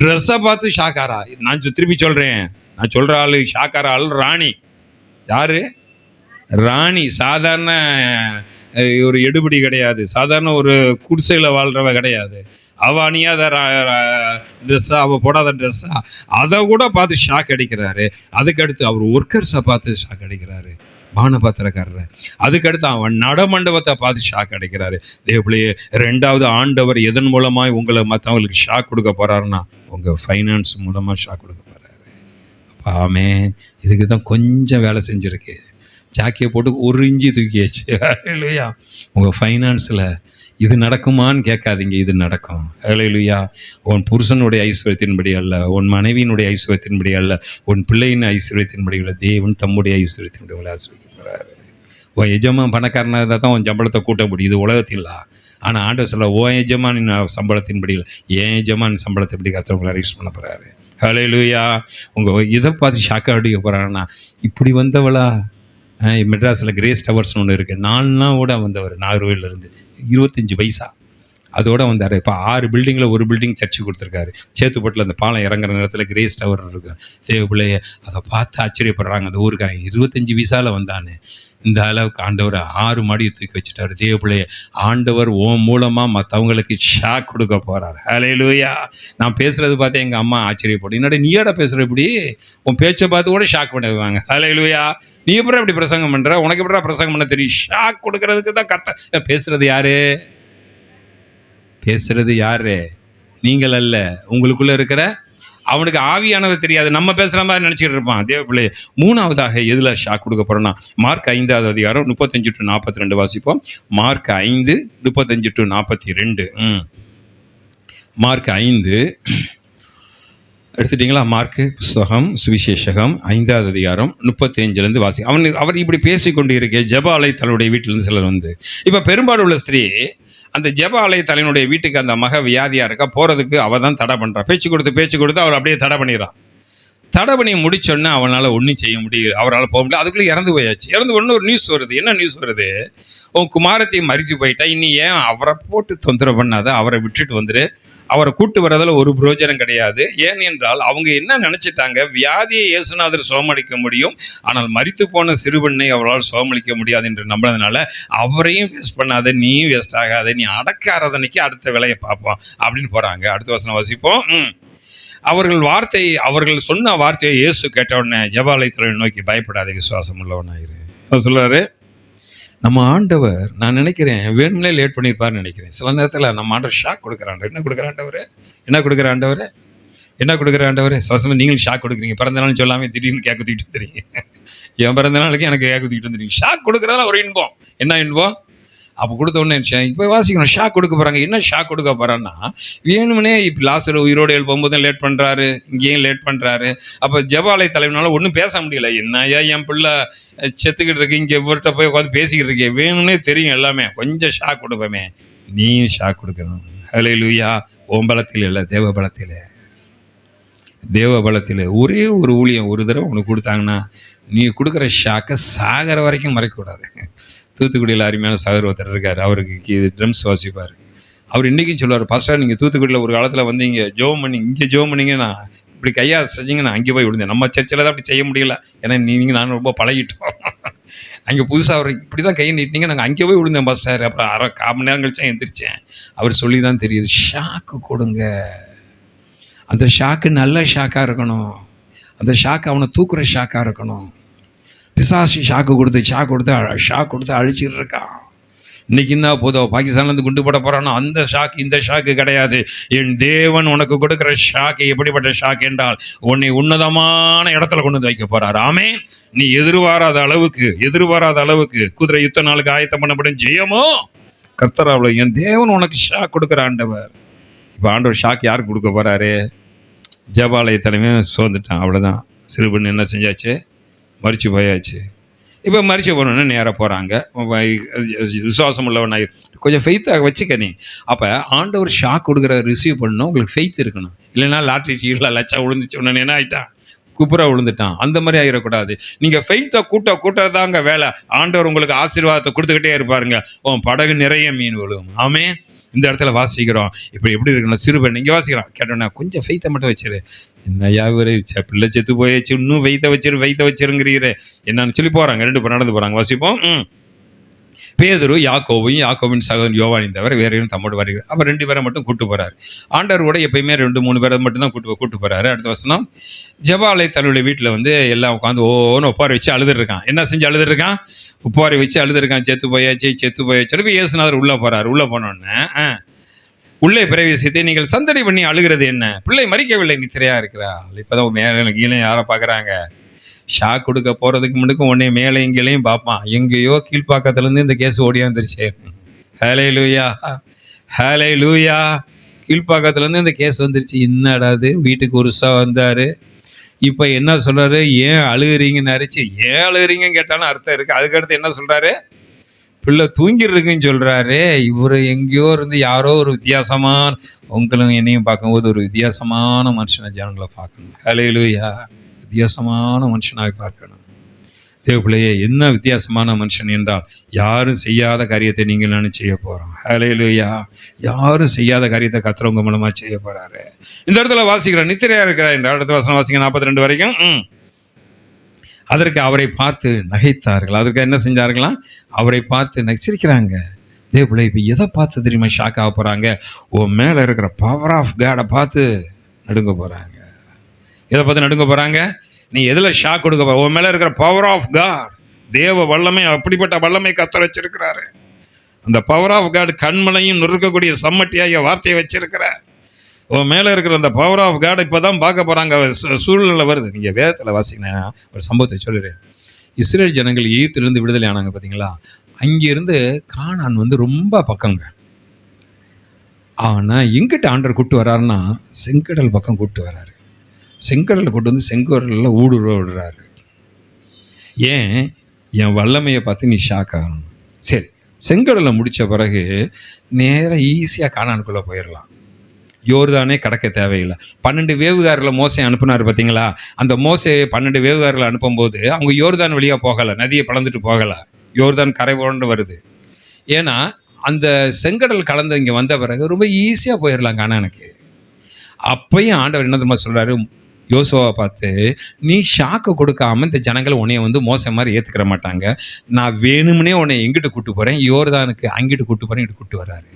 ட்ரெஸ்ஸை பார்த்து ஷாக்காரா? நான் திருப்பி சொல்கிறேன், நான் சொல்கிற ஆள் ஷாக்கார ஆள் ராணி. யார்? ராணி. சாதாரண ஒரு எடுபடி கிடையாது, சாதாரண ஒரு குடிசையில் வாழ்கிறவ கிடையாது. அவள் அணியாத ட்ரெஸ்ஸா, அவள் போடாத ட்ரெஸ்ஸா, அதை கூட பார்த்து ஷாக் அடிக்கிறாரு. அதுக்கடுத்து அவர் ஒர்க்கர்ஸை பார்த்து ஷாக் அடிக்கிறாரு, பானபாத்திரக்காரரை. அதுக்கடுத்து அவன் நடமண்டபத்தை பார்த்து ஷாக் அடிக்கிறாரு. தேவப்பிள்ளையே, ரெண்டாவது ஆண்டவர் எதன் மூலமாய் உங்களை மற்றவங்களுக்கு ஷாக் கொடுக்க போகிறாருன்னா உங்கள் ஃபைனான்ஸ் மூலமாக ஷாக் கொடுக்க போகிறாரு. அப்போ ஆமென். இதுக்கு தான் கொஞ்சம் வேலை செஞ்சுருக்கு. ஜாக்கியை போட்டு ஒரு இஞ்சி தூக்கியாச்சு. ஹல்லேலூயா. உங்கள் ஃபைனான்ஸில் இது நடக்குமான்னு கேட்காதீங்க, இது நடக்கும். ஹல்லேலூயா. உன் புருஷனுடைய ஐஸ்வர்யத்தின்படி அல்ல, உன் மனைவியினுடைய ஐஸ்வர்யத்தின்படி அல்ல, உன் பிள்ளையின் ஐஸ்வர்யத்தின்படி அல்ல, தேவன் தம்முடைய ஐஸ்வர்யத்தின்படி உங்களை ஆசீர்வதிக்கிறாரு. உன் எஜமான் பணக்காரனாக இருந்தால் தான் உன் சம்பளத்தை கூட்ட முடியுது உலகத்தில். ஆனால் ஆண்டவர் சொல்ல, உன் எஜமான் சம்பளத்தின்படி இல்லை, என் எஜமான் சம்பளத்தை எப்படி கர்த்தர் உங்களை அரேஞ்ச் பண்ண போகிறாரு. ஹல்லேலூயா. உங்கள் இதை பார்த்து ஷாக்காக அடிக்க போகிறாங்கன்னா, இப்படி வந்தவளா? மெட்ராஸில் கிரேஸ் டவர்ஸ்னு ஒன்று இருக்குது. 4 நாளோட வந்தவர், நாகர்கோவிலேருந்து 25 பைசா அதோட வந்தார். இப்போ 6 பில்டிங்கில் ஒரு பில்டிங் சர்ச்சு கொடுத்துருக்காரு. சேத்துப்பட்டில் அந்த பாலம் இறங்குற நேரத்தில் கிரேஸ் டவர் இருக்கு. தேவப்பிள்ளைய அதை பார்த்து ஆச்சரியப்படுறாங்க அந்த ஊருக்காரங்க. 25 பைசாவில் வந்தானே, இந்த அளவுக்கு ஆண்டவர் 6 மாடியை தூக்கி வச்சுட்டார். தேவப்பிள்ளைய, ஆண்டவர் ஓம் மூலமாக மற்றவங்களுக்கு ஷாக் கொடுக்க போகிறார். ஹல்லேலூயா. நான் பேசுகிறது பார்த்து எங்கள் அம்மா ஆச்சரியப்படும். என்னடா நீயாட பேசுகிற, இப்படி உன் பேச்சை பார்த்து கூட ஷாக் பண்ணுவாங்க. ஹல்லேலூயா. நீ எப்படி அப்படி பிரசங்கம் பண்ணுற, உனக்கு எப்படா பிரசங்கம் பண்ண தெரியும்? ஷாக் கொடுக்கறதுக்கு தான் கர்த்தர். பேசுகிறது யாரு? பேசுறது யாரு? நீங்கள் அல்ல, உங்களுக்குள்ள இருக்கிற அவனுக்கு ஆவியானது தெரியாது. நம்ம பேசுகிற மாதிரி நினச்சிக்கிட்டு இருப்பான். தேவப்பிள்ளை, மூணாவதாக எதில் ஷாக் கொடுக்க போகிறோன்னா, மார்க் 5வது அதிகாரம் 35 to 42 வாசிப்போம். Mark 5 35 to 42. மார்க் 5 எடுத்துட்டிங்களா? மார்க்கு புஸ்தகம் சுவிசேஷகம் 5வது அதிகாரம் 35 வாசி. அவர் இப்படி பேசிக்கொண்டு இருக்க ஜெப ஆலயத்தலைவருடைய வீட்டிலேருந்து சிலர் வந்து, இப்போ பெரும்பாலுள்ள ஸ்திரீ அந்த ஜெப ஆலயத்தலைவனுடைய வீட்டுக்கு அந்த மக வியாதியாக இருக்கா, போகிறதுக்கு அவள் தான் தடை பண்ணுறா. பேச்சு கொடுத்து அவள் அப்படியே தடை பண்ணிடுறான். தடை பண்ணி முடிச்சோன்னே அவனால் ஒன்றும் செய்ய முடியல, அவரால் போக முடியல. அதுக்குள்ளே இறந்து போயாச்சு. இறந்து ஒன்று ஒரு நியூஸ் வருது. என்ன நியூஸ் வருது? உன் குமாரத்தையும் மறித்து போயிட்டா, இன்னி ஏன் அவரை போட்டு தொந்தரவு பண்ணாத, அவரை விட்டுட்டு வந்துரு. அவரை கூட்டு வர்றதில் ஒரு பிரயோஜனம் கிடையாது. ஏன் என்றால் அவங்க என்ன நினச்சிட்டாங்க, வியாதியை இயேசுநாதர் சுகமளிக்க முடியும், ஆனால் மரித்து போன சிறுவனை அவரால் சுகமளிக்க முடியாது என்று நம்பினதுனால அவரையும் வேஸ்ட் பண்ணாத, நீயும் வேஸ்ட் ஆகாத, நீ அடக்க ஆராதனைக்கு அடுத்த வேலையை பார்ப்போம் அப்படின்னு போகிறாங்க. அடுத்த வசனம் வாசிப்போம். அவர்கள் சொன்ன வார்த்தையை இயேசு கேட்ட உடனே ஜெபாலயத்தை நோக்கி, பயப்படாத, விசுவாசம் உள்ளவனாயிரு சொல்றாரு. நம்ம ஆண்டவர், நான் நினைக்கிறேன் வேணும்னே லேட் பண்ணியிருப்பார்னு நினைக்கிறேன். சில நேரத்தில் நம்ம ஆண்டவர் ஷாக் கொடுக்குறாண்டவர். என்ன கொடுக்குற ஆண்டவர் சசமாக நீங்களும் ஷாக் கொடுக்குறீங்க. பிறந்த நாள்னு சொல்லாமல் திடீர்னு கேட்க தூக்கிட்டு வந்துடுறீங்க. என் பிறந்த நாளுக்கு எனக்கு கேட்க தூக்கிட்டு வந்துடுறீங்க. ஷாக் கொடுக்குறதால ஒரு இன்பம். என்ன இன்பம்? அப்போ கொடுத்த உடனே இப்போ வாசிக்கணும், ஷாக் கொடுக்க போகிறாங்க. என்ன ஷாக் கொடுக்க போகிறான்னா, வேணும்னே இப்போ லாசர் உயிரோடு எழுப்பும்போதும் லேட் பண்ணுறாரு, இங்கேயும் லேட் பண்ணுறாரு. அப்போ ஜெபாலய தலைவனால ஒன்றும் பேச முடியல. என்னையா என் பிள்ளை செத்துக்கிட்டு இருக்கு, இங்கே இவர்கிட்ட போய் உட்காந்து பேசிக்கிட்டு இருக்கே, வேணும்னே தெரியும் எல்லாமே, கொஞ்சம் ஷாக் கொடுப்போமே. நீயும் ஷாக் கொடுக்கணும். ஹல்லேலூயா. ஓம் பலத்தில் இல்லை, தேவ பலத்தில் ஒரே ஒரு ஊழியம் ஒரு தடவை உனக்கு கொடுத்தாங்கன்னா, நீ கொடுக்குற ஷாக்கை சாகிற வரைக்கும் மறைக்கக்கூடாது. தூத்துக்குடியில் அருமையான சகோதரர் ஒருத்தர் இருக்கார். அவருக்கு ட்ரம்ஸ் வாசிப்பார். அவர் இன்றைக்கும் சொல்லுவார், பாஸ்டர் நீங்கள் தூத்துக்குடியில் ஒரு காலத்தில் வந்து இங்கே ஜோம் பண்ணிங்கன்னா இப்படி கையா செஞ்சிங்கன்னா அங்கே போய் விழுந்தேன். நம்ம சர்ச்சில் தான் அப்படி செய்ய முடியல, ஏன்னா நீங்கள் நானும் ரொம்ப பழகிட்டோம். அங்கே புதுசாக அவர் இப்படி தான் கையை நீட்டினீங்க, நாங்கள் அங்கே போய் விழுந்தேன் பாஸ்டர். அப்புறம் 1/2 மணி நேரம் கழிச்சா எந்திரிச்சேன். அவர் சொல்லி தான் தெரியுது, ஷாக்கு கொடுங்க. அந்த ஷாக்கு நல்ல ஷாக்காக இருக்கணும். அந்த ஷாக்கு அவனை தூக்குற ஷாக்காக இருக்கணும். பிசாசு ஷாக்கு கொடுத்து அழிச்சிட்டு இருக்கான். இன்னைக்கு என்ன போதும், பாகிஸ்தான்லேருந்து குண்டு போட போகிறானோ அந்த ஷாக் இந்த ஷாக்கு கிடையாது. என் தேவன் உனக்கு கொடுக்குற ஷாக்கு எப்படிப்பட்ட ஷாக் என்றால், உன்னை உன்னதமான இடத்துல கொண்டு வந்து வைக்க போகிறார். ஆமே. நீ எதிர்பாராத அளவுக்கு குதிரை யுத்த நாளுக்கு ஆயத்தம் பண்ணப்படும் ஜெயமோ கர்த்தராவில். என் தேவன் உனக்கு ஷாக் கொடுக்குற ஆண்டவர். இப்போ ஆண்டவர் ஷாக் யாருக்கு கொடுக்க போகிறாரு? ஜெபாலய தலைமையை சோர்ந்துட்டான், அவ்வளோதான். சிறுபெண் என்ன செஞ்சாச்சு? மரிச்சு போயாச்சு. இப்போ மரிச்சு போகணுன்னு நேராக போகிறாங்க. விசுவாசம் உள்ளவனாய் கொஞ்சம் ஃபெய்த்தாக வச்சுக்க நீ. அப்போ ஆண்டவர் ஷாக் கொடுக்குற ரிசீவ் பண்ணணும், உங்களுக்கு ஃபெய்த் இருக்கணும். இல்லைன்னா லாட்ரி சீட்டில் லட்சம் விழுந்துச்சு உடனே என்ன ஆகிட்டான்? குப்புற விழுந்துட்டான். அந்த மாதிரி ஆகிடக்கூடாது. நீங்கள் ஃபெய்த்தை கூட்டுறதாங்க வேலை. ஆண்டவர் உங்களுக்கு ஆசீர்வாதத்தை கொடுத்துக்கிட்டே இருப்பாருங்க. உன் படகு நிறைய மீன் விழுவும். ஆமே. இந்த இடத்துல வாசிக்கிறோம். இப்போ எப்படி இருக்குன்னா, சிறுபெண் இங்கே வாசிக்கிறோம். கேட்டோன்னா கொஞ்சம் ஃபெய்த்தை மட்டும் வச்சிரு. என்னையா இவரு பிள்ளை செத்து போயாச்சு, இன்னும் வெய்த்த வச்சிருங்கிறீரு என்னன்னு சொல்லி போகிறாங்க. 2 பேர் நடந்து போகிறாங்க. வாசிப்போம். பேதுரு யாக்கோவின் சகோதரன் யோவானின் தவிர வேற யாரும் தம்மோடு வருகிறார். அப்போ 2 பேரை மட்டும் கூட்டு போகிறார். ஆண்டவர் கூட எப்பயுமே 2-3 பேரை மட்டும்தான் கூட்டு போகிறாரு. அடுத்த வசனம், ஜெபாலை தன்னுடைய வீட்டில் எல்லாம் உட்காந்து ஓன்னு ஒப்பாரி வச்சு அழுதுருக்கான். என்ன செஞ்சு அழுதுருக்கான்? ஒப்பாரி வச்சு அழுதுருக்கான். செத்து போயாச்சு. இயேசுநாதர் உள்ளே போகிறார். உள்ளே போனோடனே உள்ளே பிரவேசித்து, நீங்கள் சந்தடி பண்ணி அழுகிறது என்ன? பிள்ளை மறிக்கவில்லை, நித்திரையா இருக்கிறாள். இப்போதான் மேலே கீழே யாரை பார்க்குறாங்க? ஷாக் கொடுக்க போகிறதுக்கு முன்னுக்கும் உடனே மேலே இங்கேயும் பார்ப்பான். எங்கேயோ கீழ்ப்பாக்கத்துலேருந்து இந்த கேஸ் ஓடியாந்துருச்சு. ஹல்லேலூயா. கீழ்ப்பாக்கத்துலேருந்து இந்த கேஸ் வந்துருச்சு. என்னடாது, வீட்டுக்கு உருசா வந்தார். இப்போ என்ன சொல்கிறாரு? ஏன் அழுகிறீங்கன்னு அரிச்சு. ஏன் அழுகிறீங்கன்னு கேட்டாலும் அர்த்தம் இருக்குது. அதுக்கடுத்து என்ன சொல்கிறாரு? பிள்ளை தூங்கிடுறதுக்குன்னு சொல்கிறாரு. இவர் எங்கேயோ இருந்து யாரோ ஒரு வித்தியாசமான, உங்களும் என்னையும் பார்க்கும்போது ஒரு வித்தியாசமான மனுஷனை ஜனங்களை பார்க்கணும். ஹல்லேலூயா. வித்தியாசமான மனுஷனாக பார்க்கணும். தேவ பிள்ளையே, என்ன வித்தியாசமான மனுஷன் என்றால், யாரும் செய்யாத காரியத்தை நீங்கள் நான் செய்ய போகிறோம். ஹல்லேலூயா. யாரும் செய்யாத காரியத்தை கர்த்தர் உங்க மூலமாக செய்ய போகிறாரு. இந்த இடத்துல வாசிக்கிறேன், நித்திரையா இருக்கிறார் என்ற அடுத்த வசனம் வாசிங்க 42 வரைக்கும். அதற்கு அவரை பார்த்து நகைத்தார்கள். அதற்கு என்ன செஞ்சார்களாம்? அவரை பார்த்து நகைச்சிருக்கிறாங்க. தேவ பிள்ளை இப்போ எதை பார்த்து தெரியுமா ஷாக் ஆக போகிறாங்க? உன் மேலே இருக்கிற பவர் ஆஃப் காடை பார்த்து நடுங்க போகிறாங்க. எதை பார்த்து நடுங்க போகிறாங்க? நீ எதில் ஷாக் கொடுக்க போற? உன் மேலே இருக்கிற பவர் ஆஃப் காட், தேவ வல்லமை, அப்படிப்பட்ட வல்லமை கர்த்தர் வச்சிருக்கிறாரு. அந்த பவர் ஆஃப் காட் கண்மலையும் நொறுக்கக்கூடிய சம்மட்டியாகிய வார்த்தையை வச்சிருக்கிற உன் மேலே இருக்கிற அந்த பவர் ஆஃப் காட் இப்போ தான் பார்க்க போகிறாங்க. சூழ்நிலை வருது. நீங்கள் வேதத்தில் வாசிங்கன்னா ஒரு சம்பவத்தை சொல்லுறேன். இஸ்ரேல் ஜனங்கள் எகிப்திலிருந்து விடுதலை ஆனாங்க பார்த்தீங்களா? அங்கேருந்து கானான் ரொம்ப பக்கங்க. ஆனால் எங்கிட்ட ஆண்டவர் கூப்பிட்டு வர்றாருன்னா, செங்கடல் பக்கம் கூப்பிட்டு வர்றாரு. செங்கடலை கொண்டு வந்து செங்கடலில் ஊடுருவ விடுறாரு. ஏன்? என் வல்லமையை பார்த்து நீ ஷாக் ஆகணும். சரி, செங்கடலை முடித்த பிறகு நேராக ஈஸியாக கானானுக்குள்ளே போயிடலாம். யோர்தானே கடக்க தேவையில்லை. 12 வேவுகாரில் மோசை அனுப்புனார் பார்த்தீங்களா? அந்த மோசை 12 வேவுகாரில் அனுப்பும்போது அவங்க யோர்தான் வழியாக போகலை, நதியை பிளந்துட்டு போகலை. யோர்தான் கரை புரண்டு வருது. ஏன்னா அந்த செங்கடல் கலந்து இங்கே வந்த பிறகு ரொம்ப ஈஸியாக போயிடலாம் கானானுக்கு. அப்பையும் ஆண்டவர் என்ன தெரியுமா சொல்கிறாரு? யோசுவாவை பார்த்து, நீ ஷாக்கை கொடுக்காம இந்த ஜனங்களை உன்னைய மோசை மாதிரி ஏற்றுக்கிற மாட்டாங்க. நான் வேணும்னே உன்னை எங்கிட்டு கூட்டு போகிறேன்? யோர்தானுக்கு அங்கிட்டு கூட்டு போகிறேன். இங்கிட்டு கூட்டு வர்றாரு.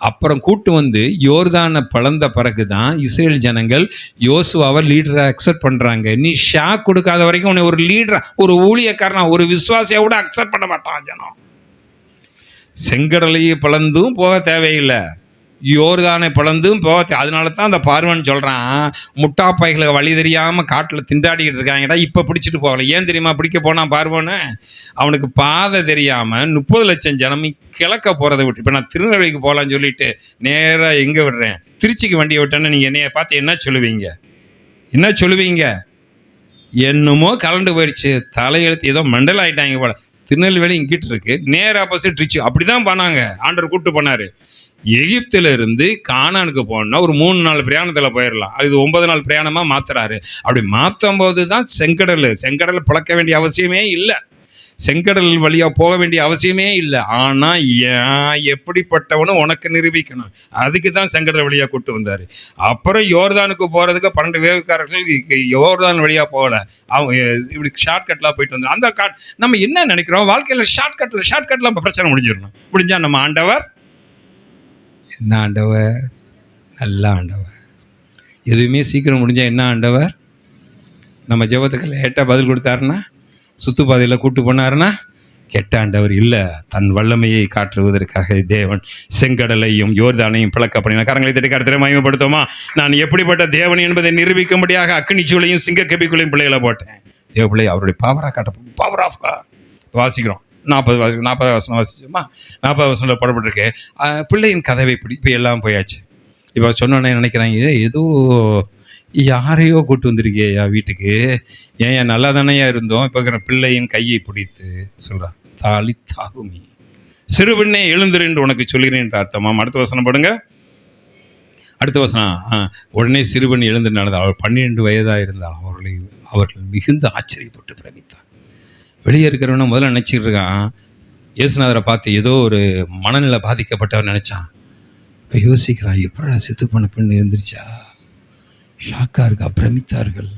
அப்புறம் கூட்டு வந்து யோர்தானை பிளந்த பிறகு தான் இஸ்ரேல் ஜனங்கள் யோசுவாவை லீடராக அக்செப்ட் பண்ணுறாங்க. நீ ஷாக் கொடுக்காத வரைக்கும் உன்னை ஒரு லீடரா, ஒரு ஊழியக்காரனா, ஒரு விசுவாசியை கூட அக்செப்ட் பண்ண மாட்டான் ஜனம். செங்கடலையை பிளந்தும் போக தேவையில்லை, யோர்தானை பிளந்தும் போக. அதனால தான் அந்த பார்வன் சொல்கிறான், முட்டாப்பாய்களை வழி தெரியாமல் காட்டில் திண்டாடிக்கிட்டு இருக்காங்கடா, இப்போ பிடிச்சிட்டு போகல. ஏன் தெரியுமா பிடிக்க போனான் பார்வனு? அவனுக்கு பாதை தெரியாமல் 30 லட்சம் ஜனமே கிழக்க போகிறத விட்டு. இப்போ நான் திருநெல்வேலிக்கு போகலான்னு சொல்லிட்டு நேராக எங்கே விடுறேன்? திருச்சிக்கு வண்டியை விட்டேன்னா நீங்கள் என்னைய பார்த்து என்ன சொல்லுவீங்க? என்னமோ கலண்டு போயிடுச்சு, தலையெழுத்து ஏதோ மண்டல் ஆகிட்டாங்க போல. திருநெல்வேலி இங்கிட்டு இருக்கு, நேராக ஆப்போசிட் திருச்சி. அப்படி தான் பண்ணாங்க. ஆண்டவர் கூப்பிட்டு போனார். எகிப்தில் இருந்து கானானுக்கு போனால் ஒரு 3 நாள் பிரயாணத்தில் போயிடலாம். அது 9 நாள் பிரயாணமாக மாற்றுறாரு. அப்படி மாற்றும் போது தான் செங்கடல் பிளக்க வேண்டிய அவசியமே இல்லை, செங்கடல் வழியாக போக வேண்டிய அவசியமே இல்லை. ஆனால் எப்படிப்பட்டவனும் உனக்கு நிரூபிக்கணும், அதுக்கு தான் செங்கடல் வழியாக கூப்பிட்டு வந்தார். அப்புறம் யோர்தானுக்கு போகிறதுக்கு 12 வேவுக்காரர்கள் யோர்தான் வழியாக போகலை, அவங்க இப்படி ஷார்ட்கட்லாம் போயிட்டு வந்தார். அந்த நம்ம என்ன நினைக்கிறோம்? வாழ்க்கையில் ஷார்ட்கட்டில் நம்ம பிரச்சனை முடிஞ்சிடணும். முடிஞ்சால் நம்ம ஆண்டவர் என்ன ஆண்டவர்? நல்ல ஆண்டவர். எதுவுமே சீக்கிரம் முடிஞ்சால் என்ன ஆண்டவர்? நம்ம ஜெபத்துக்கு லேட்டாக பதில் கொடுத்தாருன்னா, சுற்றுப்பாதையில் கூட்டு போனாருன்னா கெட்ட ஆண்டவர் இல்லை. தன் வல்லமையை காட்டுவதற்காக தேவன் செங்கடலையும் யோர்தானையும் பிளக்க பண்ணினார். கரங்களை தட்டி கருத்தரை மகிமைப்படுத்துமா? நான் எப்படிப்பட்ட தேவன் என்பதை நிரூபிக்கும்படியாக அக்கினிச்சூளையும் சிங்கக்கபிக்குள்ளையும் பிள்ளைகளை போட்டேன். தேவ பிள்ளை அவருடைய பவராக காட்ட, பவர் ஆஃப் வாசிக்கிறோம். 40 வசனம் வாசிச்சோமா? 40 வசனம் போடப்பட்டிருக்கு. பிள்ளையின் கதவை இப்போ எல்லாம் போயாச்சு. இப்போ சொன்னோன்னே நினைக்கிறாங்க, ஏதோ யாரையோ கூட்டு வந்திருக்கேயா வீட்டுக்கு, ஏன் நல்லா தானேயா இருந்தோம், இப்போ பிள்ளையின் கையை பிடித்து சொல்கிறான், தாலி தாகுமி, சிறுவனே எழுந்திரு என்று உனக்கு சொல்கிறேன் என்று அர்த்தமாம். அடுத்த வசனம் படுங்க. அடுத்த வசனம், உடனே சிறுவன் எழுந்து நடந்தார். அவள் 12 வயதாக இருந்தால் அவர்கள் மிகுந்த ஆச்சரியப்பட்டு பிரமித்தார். வெளியே இருக்கிறவன முதல்ல நினச்சிட்டு இருக்கான், இயேசுநாதரை பார்த்து ஏதோ ஒரு மனநிலை பாதிக்கப்பட்டவர் நினச்சான். இப்போ யோசிக்கிறான், எப்படா செத்து போன பெண் இருந்துருச்சா, ஷாக்காக இருக்கா. பிரமித்தார்கள்.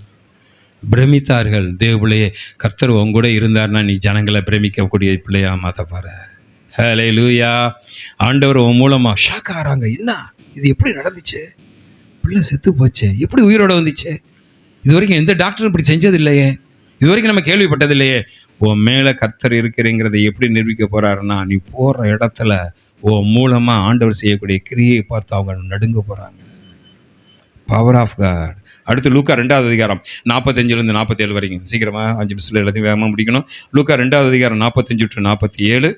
தேவபிள்ளையே, கர்த்தர் உங்க கூட இருந்தார்னா நீ ஜனங்களை பிரமிக்கக்கூடிய பிள்ளையா மாற்ற பாரு. ஹல்லேலூயா. ஆண்டவர் உன் மூலமாக ஷாக் ஆகிறாங்க. என்ன இது, எப்படி நடந்துச்சு, பிள்ளை செத்து போச்சு, எப்படி உயிரோட வந்துச்சு, இது வரைக்கும் எந்த டாக்டரும் இப்படி செஞ்சது இல்லையே, இது வரைக்கும் நம்ம கேள்விப்பட்டது இல்லையே. உன் மேலே கர்த்தர் இருக்கிறேங்கிறத எப்படி நிரூபிக்க போகிறாருன்னா, நீ போகிற இடத்துல உன் மூலமாக ஆண்டவர் செய்யக்கூடிய கிரியை பார்த்து அவங்க நடுங்க போகிறாங்க. Power of God. அடுத்து லூக்கா 2வது அதிகாரம் 45 47 வரைக்கும். சீக்கிரமாக 5 நிமிஷத்தில் எல்லாத்தையும் வேகமாக முடிக்கணும். லூக்கா 2வது அதிகாரம் 45 to 47.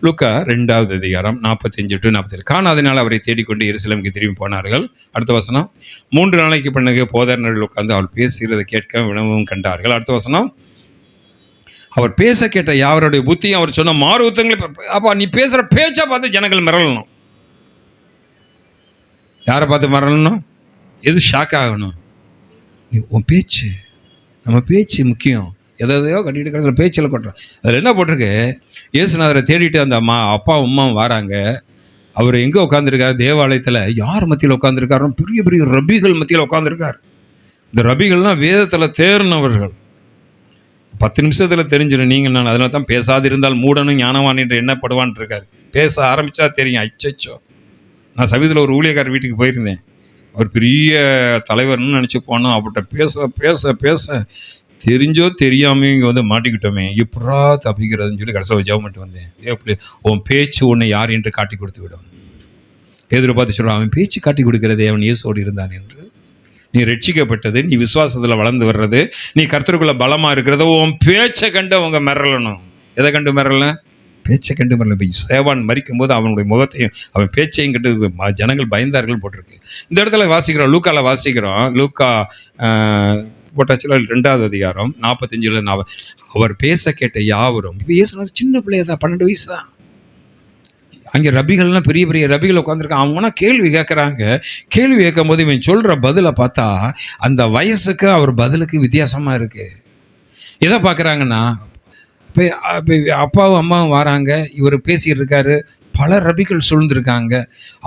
லூக்கா 2வது அதிகாரம் 45 to 47. காணாதனால் அவரை தேடிக்கொண்டு எருசலேமுக்கு திரும்பி போனார்கள். அடுத்த வசனம், 3 நாளைக்கு பிறகு போதகர்கள் உட்கார்ந்து அவள் பேசுகிறதை கேட்க வினவும் கண்டார்கள். அடுத்த வசனம், அவர் பேச கேட்ட யாவருடைய புத்தியும் அவர் சொன்ன மாறுத்தங்களை, அப்பா நீ பேசுகிற பேச்சை பார்த்து ஜனங்கள் மிரளணும். யாரை பார்த்து மிரளணும்? எது ஷாக் ஆகணும்? நீ உன் பேச்சு, நம்ம பேச்சு முக்கியம். எதையோ கட்டிட்டு கிடக்கிற பேச்சில் கொட்டுறோம். அதில் என்ன போட்டிருக்கு, இயேசுநாதரை தேடிட்டு அந்த அப்பா அம்மாவும் வராங்க. அவர் எங்கே உட்காந்துருக்காரு? தேவாலயத்தில். யார் மத்தியில் உட்காந்துருக்காரோ? பெரிய பெரிய ரபிகள் மத்தியில் உட்காந்துருக்கார். இந்த ரபிகள்லாம் வேதத்தில் தேர்னவர்கள். 10 நிமிஷத்தில் தெரிஞ்சிடும் நீங்கள் நான். அதனால தான் பேசாதிருந்தால் மூடனும் ஞானவான் என்று எண்ணப்படுவான் இருக்காரு. பேச ஆரம்பித்தா தெரியும். அச்சோ, நான் சமீபத்தில் ஒரு ஊழியக்காரர் வீட்டுக்கு போயிருந்தேன். அவர் பெரிய தலைவர்னு நினச்சி போனோம். அவர்கிட்ட பேச பேச பேச தெரிஞ்சோ தெரியாமல் இங்கே வந்து மாட்டிக்கிட்டோமே, எப்படா தப்பிக்கிறதுன்னு சொல்லி கடைசியில் ஜெபம் பண்ணிட்டு வந்தேன். எப்படி உன் பேச்சு ஒன்று யார் என்று காட்டி கொடுத்து விடும். பேதுரு பார்த்து சொல்கிறான், அவன் பேச்சு காட்டி கொடுக்கிறதே அவன் இயேசுவோடு இருந்தான் என்று. நீ ரட்சிக்கப்பட்டது, நீ விசுவாசத்தில் வளர்ந்து வர்றது, நீ கர்த்தருக்குள்ள பலமாக இருக்கிறத உன் பேச்சை கண்டு அவங்க மிரளணும். எதை கண்டு மிரள? பேச்சை கண்டு மிரள. சேவான் மரிக்கும் போது அவனுடைய முகத்தையும் அவன் பேச்சையும் கண்டு ஜனங்கள் பயந்தார்கள் போட்டிருக்கு. இந்த இடத்துல வாசிக்கிறோம், லூக்காவில் வாசிக்கிறோம். லூக்கா போட்டாச்சில் 2வது அதிகாரம் 45 அவர் பேச கேட்ட யாவரும். இப்போ இயேசுநாதர் சின்ன பிள்ளைய தான், 12 வயசு தான். அங்கே ரபிகள்லாம் பெரிய பெரிய ரபிகள் உட்காந்துருக்கான். அவங்கன்னா கேள்வி கேட்குறாங்க. கேள்வி கேட்கும் போது இவன் சொல்கிற பதிலை பார்த்தா அந்த வயசுக்கு அவர் பதிலுக்கு வித்தியாசமாக இருக்குது. எதை பார்க்குறாங்கன்னா, இப்போ அப்பாவும் அம்மாவும் வராங்க, இவர் பேசிகிட்டு இருக்காரு, பல ரபிகள் சூழ்ந்துருக்காங்க,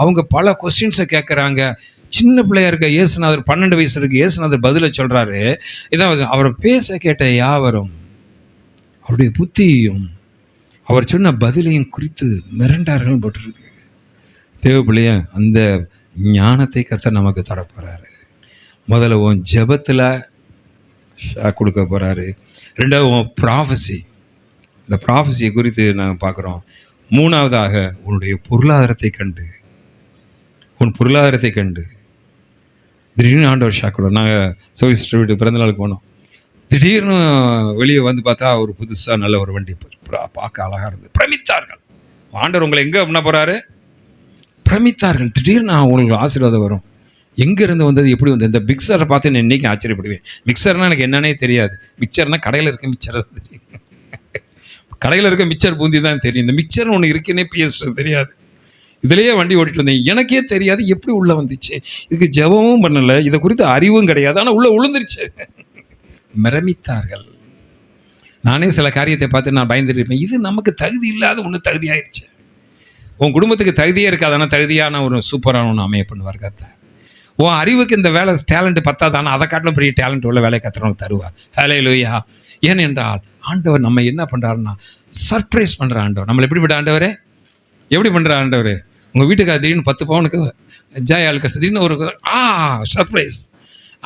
அவங்க பல கொஸ்டின்ஸை கேட்குறாங்க. சின்ன பிள்ளையா இருக்க இயேசுநாதர், 12 வயசு இருக்கு, இயேசுநாதர் பதிலை சொல்கிறாரு. இதான் அவர் பேச கேட்ட யாவரும் அவருடைய புத்தியையும் அவர் சொன்ன பதிலையும் குறித்து மிரண்டார்கள் போட்டிருக்கு. தேவ பிள்ளைய, அந்த ஞானத்தை கர்த்தர் நமக்கு தரப்போகிறாரு. முதல்ல உன் ஜெபத்தில் கொடுக்க போகிறாரு. 2வது உன் ப்ராஃபஸி, இந்த ப்ராஃபஸியை குறித்து நாங்கள் பார்க்குறோம். 3வதாக உன்னுடைய பொருளாதாரத்தை கண்டு, உன் பொருளாதாரத்தை கண்டு திடீர்னு ஆண்டவர் ஷாக் கொடுவோம். நாங்கள் சோவிஸ்டர் வீட்டு பிறந்தநாளுக்கு போனோம். திடீர்னு வெளியே வந்து பார்த்தா ஒரு புதுசாக நல்ல ஒரு வண்டி பார்க்க அழகாக இருந்தது. பிரமித்தார்கள். ஆண்டவர் உங்களை எங்கே பண்ண போகிறாரு? பிரமித்தார்கள். திடீர்னு உங்களுக்கு ஆசீர்வாதம் வரும். எங்கேருந்து வந்தது, எப்படி வந்தது? இந்த மிக்சரை பார்த்து நான் இன்றைக்கி ஆச்சரியப்படுவேன். மிக்சர்னால் எனக்கு என்னன்னே தெரியாது. மிக்சர்னால் கடையில் இருக்க மிக்சர் தான் தெரியும். கடையில் இருக்க மிக்சர் பூந்தி தான் தெரியும். இந்த மிக்சர் ஒன்று இருக்குன்னே பிஎஸ்க்கு தெரியாது. இதுலேயே வண்டி ஓட்டிட்டு வந்தேன். எனக்கே தெரியாது எப்படி உள்ளே வந்துச்சு. இதுக்கு ஜெபமும் பண்ணலை, இதை குறித்து அறிவும் கிடையாது, ஆனால் உள்ளே விழுந்துருச்சு. பிரமித்தார்கள். நானே சில காரியத்தை பார்த்து நான் பயந்துட்டு இருப்பேன். இது நமக்கு தகுதி இல்லாத ஒன்று தகுதி ஆயிடுச்சு. உன் குடும்பத்துக்கு தகுதியே இருக்காது, ஆனால் தகுதியான ஒரு சூப்பரான ஒன்று அமைய பண்ணுவார் கர்த்தர். உன் அறிவுக்கு இந்த வேலை டேலண்ட் பத்தாது, ஆனால் அதை காட்டிலும் பெரிய டேலண்ட் உள்ள வேலையை கர்த்தர் தருவார். ஹல்லேலூயா. ஏனென்றால் ஆண்டவர் நம்ம என்ன பண்ணுறாருன்னா சர்ப்ரைஸ் பண்ணுற ஆண்டவர். நம்மளை எப்படிப்பட்ட ஆண்டவர்? எப்படி பண்ணுற ஆண்டவர்? உங்கள் வீட்டுக்கு திடீர்னு 10 பவுனுக்கு ஜாயாளுக்கு திடீர்னு ஒரு சர்ப்ரைஸ்.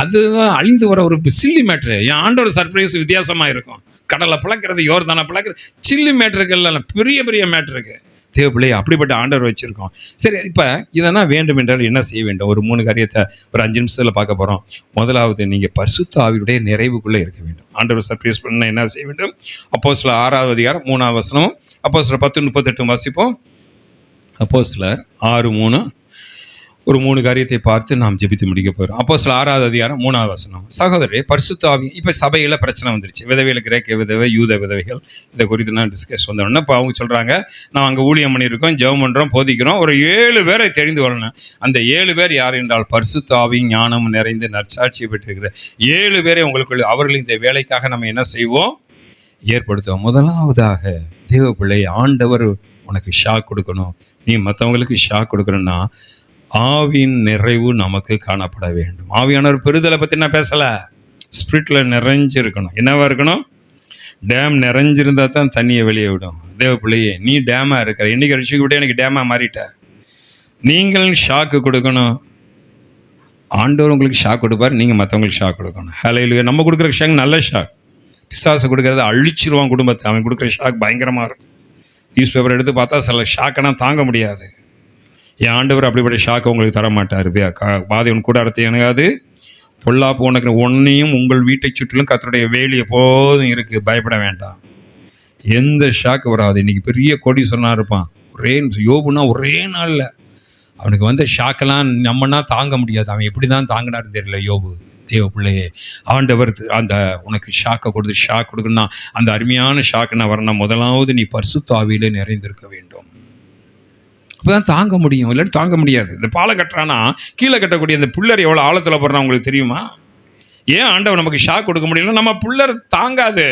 அது அழிந்து வர ஒரு சில்லி மேட்ரு. என் ஆண்டவர் சர்ப்ரைஸ் வித்தியாசமாக இருக்கும். கடலை பிளக்கிறது, யோர்தானை பிளக்கிறது, சில்லி மேட்ருக்கெல்லாம் பெரிய பெரிய மேட்ருக்கு. தேவப்பிள்ளையை அப்படிப்பட்ட ஆண்டவர் வச்சுருக்கோம். சரி, இப்போ இதெல்லாம் வேண்டும் என்றால் என்ன செய்ய வேண்டும்? ஒரு 3 காரியத்தை ஒரு 5 நிமிஷத்தில் பார்க்க போகிறோம். முதலாவது, நீங்கள் பரிசுத்த ஆவியுடைய நிறைவுக்குள்ளே இருக்க வேண்டும். ஆண்டவர் சர்ப்ரைஸ் பண்ண என்ன செய்ய வேண்டும்? அப்போஸ்தலர் 6வது அதிகாரம் 3வது வசனம், அப்போஸ்தலர் 10:38 வாசிப்போம். அப்போஸ்தலர் 6:3. ஒரு 3 காரியத்தை பார்த்து நாம் ஜெபித்து முடிக்க போகிறோம். அப்போஸ்தலர் 6வது அதிகாரம் 3வது வசனம். சகோதரரே, பரிசுத்த ஆவி. இப்போ சபையில் பிரச்சனை வந்துருச்சு. விதவையில் கிரேக்க விதவை, யூத விதவைகள், இதை குறித்து நான் டிஸ்கஸ் வந்தோடனே இப்போ அவங்க சொல்கிறாங்க, நான் அங்கே ஊழியம் பண்ணியிருக்கோம், ஜெபம் பண்ணுறோம், போதிக்கிறோம், ஒரு 7 பேரை தெரிந்து கொள்ளணும். அந்த 7 பேர் யார் என்றால் பரிசுத்த ஆவி ஞானம் நிறைந்து நற்சாட்சியை பெற்றிருக்கிற 7 பேரை உங்களுக்கு அவர்கள் இந்த வேலைக்காக நம்ம என்ன செய்வோம்? ஏற்படுத்துவோம். முதலாவதாக தேவ பிள்ளை, ஆண்டவர் உனக்கு ஷாக் கொடுக்கணும், நீ மற்றவங்களுக்கு ஷாக் கொடுக்கணும்னா ஆவியின் நிறைவு நமக்கு காணப்பட வேண்டும். ஆவியானவர் பெறுதலை பற்றி நான் பேசலை, ஸ்பிரிட்டில் நிறைஞ்சிருக்கணும். என்னவா இருக்கணும்? டேம் நிறைஞ்சிருந்தா தான் தண்ணியை வெளியே விடும். தேவ பிள்ளையே, நீ டேமாக இருக்கிற, இன்னைக்கு ரட்சிக்கு விட்டு எனக்கு டேமாக மாறிட்ட. நீங்களும் ஷாக்கு கொடுக்கணும். ஆண்டவர் உங்களுக்கு ஷாக் கொடுப்பார், நீங்கள் மற்றவங்களுக்கு ஷாக் கொடுக்கணும். ஹல்லேலூயா. நம்ம கொடுக்குற ஷாக் நல்ல ஷாக். பிசாசு கொடுக்கறத அழிச்சிருவான் குடும்பத்தை. அவன் கொடுக்குற ஷாக் பயங்கரமாக இருக்கும். நியூஸ் பேப்பர் எடுத்து பார்த்தா சில ஷாக்கெல்லாம் தாங்க முடியாது. என் ஆண்டவர் அப்படிப்பட்ட ஷாக்கை உங்களுக்கு தர மாட்டார். பாதை உன் கூடாரத்தை அணுகாது, பொல்லாப்பு உனக்கு ஒன்றையும் உங்கள் வீட்டை சுற்றிலும் கர்த்தருடைய வேலி எப்போதும் இருக்குது, பயப்பட வேண்டாம். எந்த ஷாக்கு வராது. இன்றைக்கி பெரிய கோடி சொன்னா இருப்பான், யோபுனா ஒரே நாளில் அவனுக்கு வந்த ஷாக்கெல்லாம் நம்மனா தாங்க முடியாது. அவன் எப்படி தான் தாங்கினார்னு தெரியல யோபு. தேவ பிள்ளையே, ஆண்டவர் அந்த உனக்கு ஷாக்கை கொடுத்து ஷாக் கொடுக்கணும்னா, அந்த அருமையான ஷாக்குன்னா வரணும். முதலாவது நீ பரிசுத்த ஆவியிலே நிறைந்திருக்க வேண்டும். அப்போ தான் தாங்க முடியும், இல்லாட்டி தாங்க முடியாது. இந்த பாலம் கட்டுறான்னா கீழே கட்டக்கூடிய இந்த புல்லர் எவ்வளோ ஆழத்தில் போடுறான் உங்களுக்கு தெரியுமா? ஏன் ஆண்டவர் நமக்கு ஷாக் கொடுக்க முடியல? நம்ம புல்லர் தாங்காது.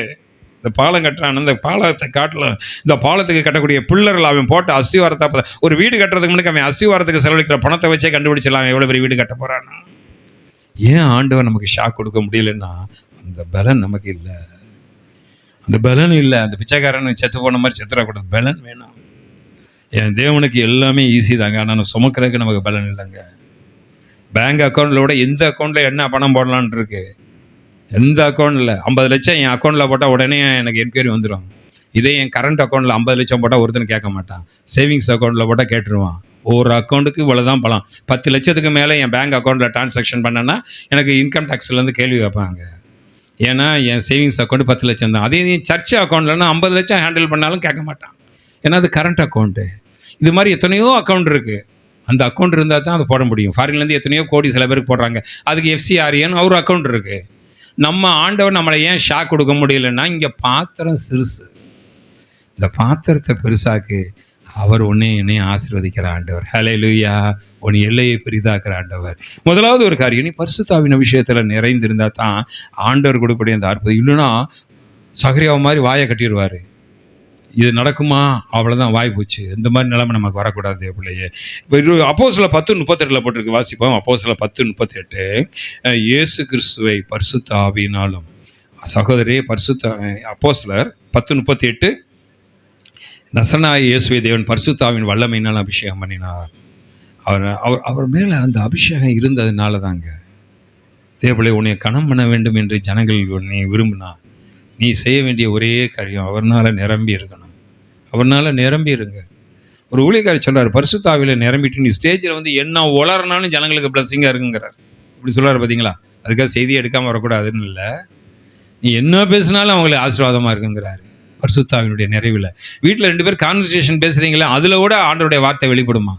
இந்த பாலம் கட்டுறான், இந்த பாலத்தை காட்டில் இந்த பாலத்துக்கு கட்டக்கூடிய புல்லர்கள் அவன் போட்ட அஸ்திவாரத்தை, ஒரு வீடு கட்டுறதுக்கு முன்னாடி அவன் அஸ்திவாரத்துக்கு செலவழிக்கிற பணத்தை வச்சே கண்டுபிடிச்சிடலாம் எவ்வளோ பெரிய வீடு கட்ட போகிறான்னா. ஏன் ஆண்டவர் நமக்கு ஷாக் கொடுக்க முடியலன்னா, அந்த பலன் நமக்கு இல்லை. அந்த பலன் இல்லை. அந்த பிச்சைக்காரன் செத்து போன மாதிரி செத்துடக்கூடாது, பலன் வேணும். என் தேவனுக்கு எல்லாமே ஈஸி தாங்க, ஆனால் சுமக்கிறதுக்கு நமக்கு பலன் இல்லைங்க. பேங்க் அக்கௌண்ட்டில் விட எந்த அக்கௌண்ட்டில் என்ன பணம் போடலான் இருக்கு. எந்த அக்கௌண்ட்டில் 50 லட்சம் என் அக்கௌண்ட்டில் போட்டால் உடனே எனக்கு என்கொயரி வந்துடும். இதே என் கரண்ட் அக்கௌண்ட்டில் 50 லட்சம் போட்டால் ஒருத்தன் கேட்க மாட்டான். சேவிங்ஸ் அக்கௌண்ட்டில் போட்டால் கேட்டுருவான். ஒரு அக்கௌண்ட்டுக்கு இவ்வளோ தான் பலம். 10 லட்சத்துக்கு மேலே என் பேங்க் அக்கௌண்ட்டில் ட்ரான்சாக்ஷன் பண்ணேன்னா எனக்கு இன்கம் டேக்ஸ்லேருந்து கேள்வி வைப்பாங்க. ஏன்னா என் சேவிங்ஸ் அக்கௌண்ட் 10 லட்சம் தான். அதே நீ சர்ச் அக்கௌண்ட்லன்னா 50 லட்சம் ஹேண்டில் பண்ணாலும் கேட்க மாட்டான். ஏன்னா அது கரண்ட் அக்கௌண்ட்டு. இது மாதிரி எத்தனையோ அக்கௌண்ட் இருக்குது. அந்த அக்கௌண்ட் இருந்தால் தான் அதை போட முடியும். ஃபாரின்லேருந்து எத்தனையோ கோடி சில பேருக்கு போடுறாங்க. அதுக்கு FCRN ஒரு அக்கௌண்ட் இருக்குது. நம்ம ஆண்டவர் நம்மளை ஏன் ஷாக் கொடுக்க முடியலன்னா, இங்கே பாத்திரம் சிறுசு, இந்த பாத்திரத்தை பெருசாக்கு. அவர் என்னையும் ஆசீர்வதிக்கிற ஆண்டவர். ஹல்லேலூயா. உன் எல்லையை பெரிதாக்குற ஆண்டவர். முதலாவது ஒரு காரியம், நீ பரிசுத்த ஆவியின் விஷயத்தில் நிறைந்திருந்தால் தான் ஆண்டவர் கொடுக்கக்கூடிய அந்த அற்புதம். இல்லைன்னா சகரியாவை மாதிரி வாயை கட்டிடுவார். இது நடக்குமா? அவ்வளோதான், வாய் போச்சு. இந்த மாதிரி நிலைமை நமக்கு வரக்கூடாது பிள்ளையே. இப்போ அப்போஸ்தலர் 10:38 போட்டிருக்கு, வாசிப்போம். அப்போஸ்தலர் 10:38, இயேசு கிறிஸ்துவை பரிசுத்த ஆவியினாலும். சகோதரே, பரிசுத்த அப்போஸ்தலர் 10:38, நசனாய இயேசுவை தேவன் பரிசுத்த ஆவியின் வல்லமையினால் அபிஷேகம் பண்ணினார். அவர் மேலே அந்த அபிஷேகம் இருந்ததுனால தாங்க. தேவபிள்ளை, உன்னை கனம் பண்ண வேண்டும் என்று ஜனங்கள் நீ விரும்பினா நீ செய்ய வேண்டிய ஒரே காரியம், அவர்னால நிரம்பி இருக்கணும். அவர்னால நிரம்பி இருங்க. ஒரு ஊழியக்காரி சொல்கிறார், பரிசுத்த ஆவியில் நிரம்பிட்டு நீ ஸ்டேஜில் வந்து என்ன உளறனாலும் ஜனங்களுக்கு பிளஸ்ஸிங்காக இருக்குங்கிறார். இப்படி சொல்கிறார் பார்த்தீங்களா? அதுக்காக செய்தி எடுக்காமல் வரக்கூடாதுன்னு இல்லை, நீ என்ன பேசினாலும் அவங்களுக்கு ஆசீர்வாதமாக இருக்குங்கிறாரு. பரிசுத்த ஆவியினுடைய நிறைவில் வீட்டில் 2 பேர் கான்வர்சேஷன் பேசுகிறீங்களா, அதில் கூட ஆண்டவருடைய வார்த்தை வெளிப்படுமா?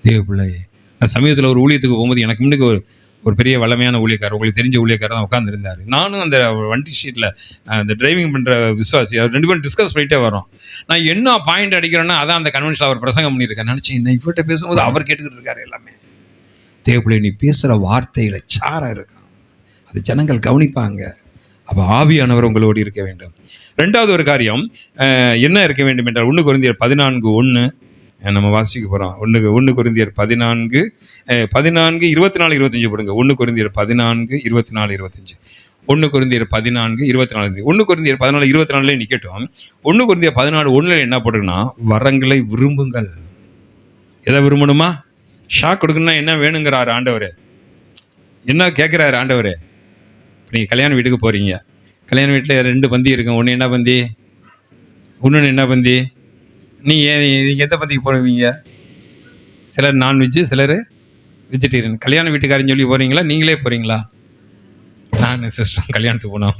தேவ பிள்ளையே, நான் சமயத்தில் ஒரு ஊழியத்துக்கு போகும்போது எனக்கு முன்னுக்கு ஒரு பெரிய வல்லமையான ஊழியக்காரர், உங்களுக்கு தெரிஞ்ச ஊழியக்காரர் தான் உட்காந்துருந்தார். நானும் அந்த வண்டி ஷீட்டில் அந்த டிரைவிங் பண்ணுற விசுவாசி, அவர் 2 பேரும் டிஸ்கஸ் பண்ணிகிட்டே வரோம். நான் என்ன பாயிண்ட் அடிக்கிறேன்னா, அதான் அந்த கன்வென்ஷனில் அவர் பிரசங்கம் பண்ணியிருக்கேன் நினச்சி நான் இவர்கிட்ட பேசும்போது அவர் கேட்டுக்கிட்டு இருக்காரு எல்லாமே. தேவப்பிள்ளை, நீ பேசுகிற வார்த்தையில் சாரம் இருக்கும், அது ஜனங்கள் கவனிப்பாங்க. அப்போ ஆவியானவர் உங்களோடு இருக்க வேண்டும். 2வது ஒரு காரியம் என்ன இருக்க வேண்டும் என்றால், 1 கொரிந்தியர் 14:1 நம்ம வாசிக்க போகிறோம். 1 கொரிந்தியர் 14 24 25 போடுங்க. 1 கொரிந்தியர் 14 24 25. 1 கொரிந்தியர் 14 24. 1 கொரிந்தியர் 14 24 நிற்கட்டும். 1 கொரிந்தியர் 14:1 என்ன போட்டுருக்குன்னா, வரங்களை விரும்புங்கள். எதை விரும்பணுமா? ஷாக் கொடுக்கணும்னா என்ன வேணுங்கிறாரு ஆண்டவர்? என்ன கேட்குறாரு ஆண்டவர்? நீங்கள் கல்யாண வீட்டுக்கு போகிறீங்க, கல்யாண வீட்டில் 2 பந்தி இருக்கும். ஒன்று என்ன பந்தி, இன்னொன்று என்ன பந்தி? நீங்கள் எந்த பந்திக்கு போடுவீங்க? சிலர் நான்வெஜ்ஜு, சிலர் வெஜிடேரியன். கல்யாண வீட்டுக்காரன்னு சொல்லி போகிறீங்களா, நீங்களே போகிறீங்களா? நான் சிஸ்டர் கல்யாணத்துக்கு போனோம்.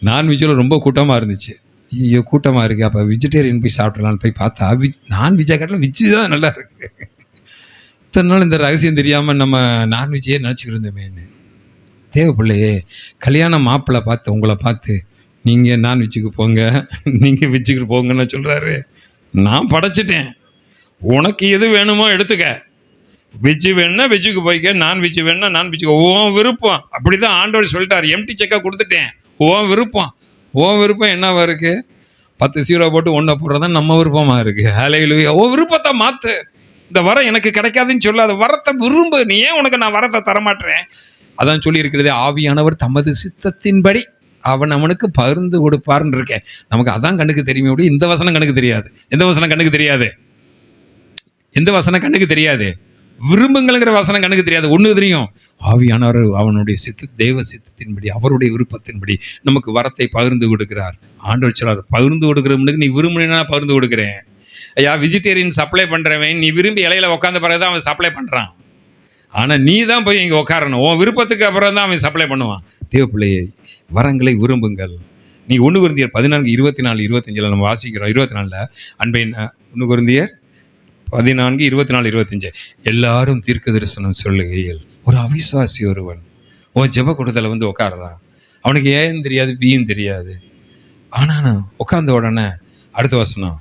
நான்வெஜ்ஜில் ரொம்ப கூட்டமாக இருந்துச்சு. ஐயோ கூட்டமாக இருக்குது, அப்போ வெஜிடேரியன் போய் சாப்பிட்றலான்னு போய் பார்த்தா நான்வெஜ்ஜாக காட்டிலும் வெஜ்ஜு தான் நல்லா இருக்குது. இத்தனை நாள் இந்த ரகசியம் தெரியாமல் நம்ம நான்வெஜ்ஜே நினச்சிக்கிட்டு இருந்தோமேன்னு. தேவ பிள்ளையே, கல்யாண மாப்பிள்ளை பார்த்து உங்களை பார்த்து நீங்கள் நான்வெஜ்ஜுக்கு போங்க, நீங்கள் வெஜ்ஜுக்கு போங்கன்னு சொல்கிறாரு. நான் படைச்சிட்டேன், உனக்கு எது வேணுமோ எடுத்துக்க. வெஜ்ஜு வேணுன்னா வெஜ்ஜுக்கு போய்க்க, நான்வெஜ்ஜு வேணுன்னா நான்வெஜ்ஜுக்கு. ஓன் விருப்பம். அப்படி தான் ஆண்டவர் சொல்லிட்டார். எம்டி செக்காக கொடுத்துட்டேன். ஓன் விருப்பம். ஓன் விருப்பம் என்னவா இருக்குது? 10 0 போட்டு 1 போடுறது தான் நம்ம விருப்பமாக இருக்குது. ஹல்லேலூயா. ஓ விருப்பத்தை மாற்று. இந்த வரம் எனக்கு கிடைக்காதுன்னு சொல்லாத, வரத்தை விரும்பு. நீ ஏன் உனக்கு நான் வரத்தை தரமாட்டேன்? அதான் சொல்லி இருக்கிறதே, ஆவியானவர் தமது சித்தத்தின்படி அவனுக்கு பகிர்ந்து கொடுப்பாருன்னு இருக்கேன். நமக்கு அதான் கண்ணுக்கு தெரியுமே விட இந்த வசனம் கண்ணுக்கு தெரியாது. எந்த வசனம் கண்ணுக்கு தெரியாது? எந்த வசனம் கண்ணுக்கு தெரியாது? விரும்புங்கள்ங்கிற வசனம் கண்ணுக்கு தெரியாது. ஒன்று தெரியும், ஆவியானவர் அவனுடைய தெய்வ சித்தத்தின்படி அவருடைய விருப்பத்தின்படி நமக்கு வரத்தை பகிர்ந்து கொடுக்கிறார். ஆண்டவர் சொல்றார், பகிர்ந்து கொடுக்குறவனுக்கு நீ விரும்பினா பகிர்ந்து கொடுக்குறேன். ஐயா, வெஜிடேரியன் சப்ளை பண்ணுறவன் நீ விரும்பி இலையில உட்காந்த பிறகு தான் அவன் சப்ளை பண்ணுறான். ஆனால் நீ தான் போய் இங்கே உட்காரணும். உன் விருப்பத்துக்கு அப்புறம் தான் அவன் சப்ளை பண்ணுவான். தேவ பிள்ளையை, வரங்களை விரும்புங்கள். நீ 1 கொரிந்தியர் 14 24 25 நம்ம வாசிக்கிறோம். 24 அன்பை 1 கொரிந்தியர் 14 24 25 எல்லாரும் தீர்க்க தரிசனம் சொல்லுகையில் ஒரு அவிசுவாசி ஒருவன் உன் ஜெப கூட்டத்தில் வந்து உட்காடுறான். அவனுக்கு ஏன் தெரியாது, பியும் தெரியாது. ஆனால் உட்கார்ந்த உடனே அடுத்த வசனம்,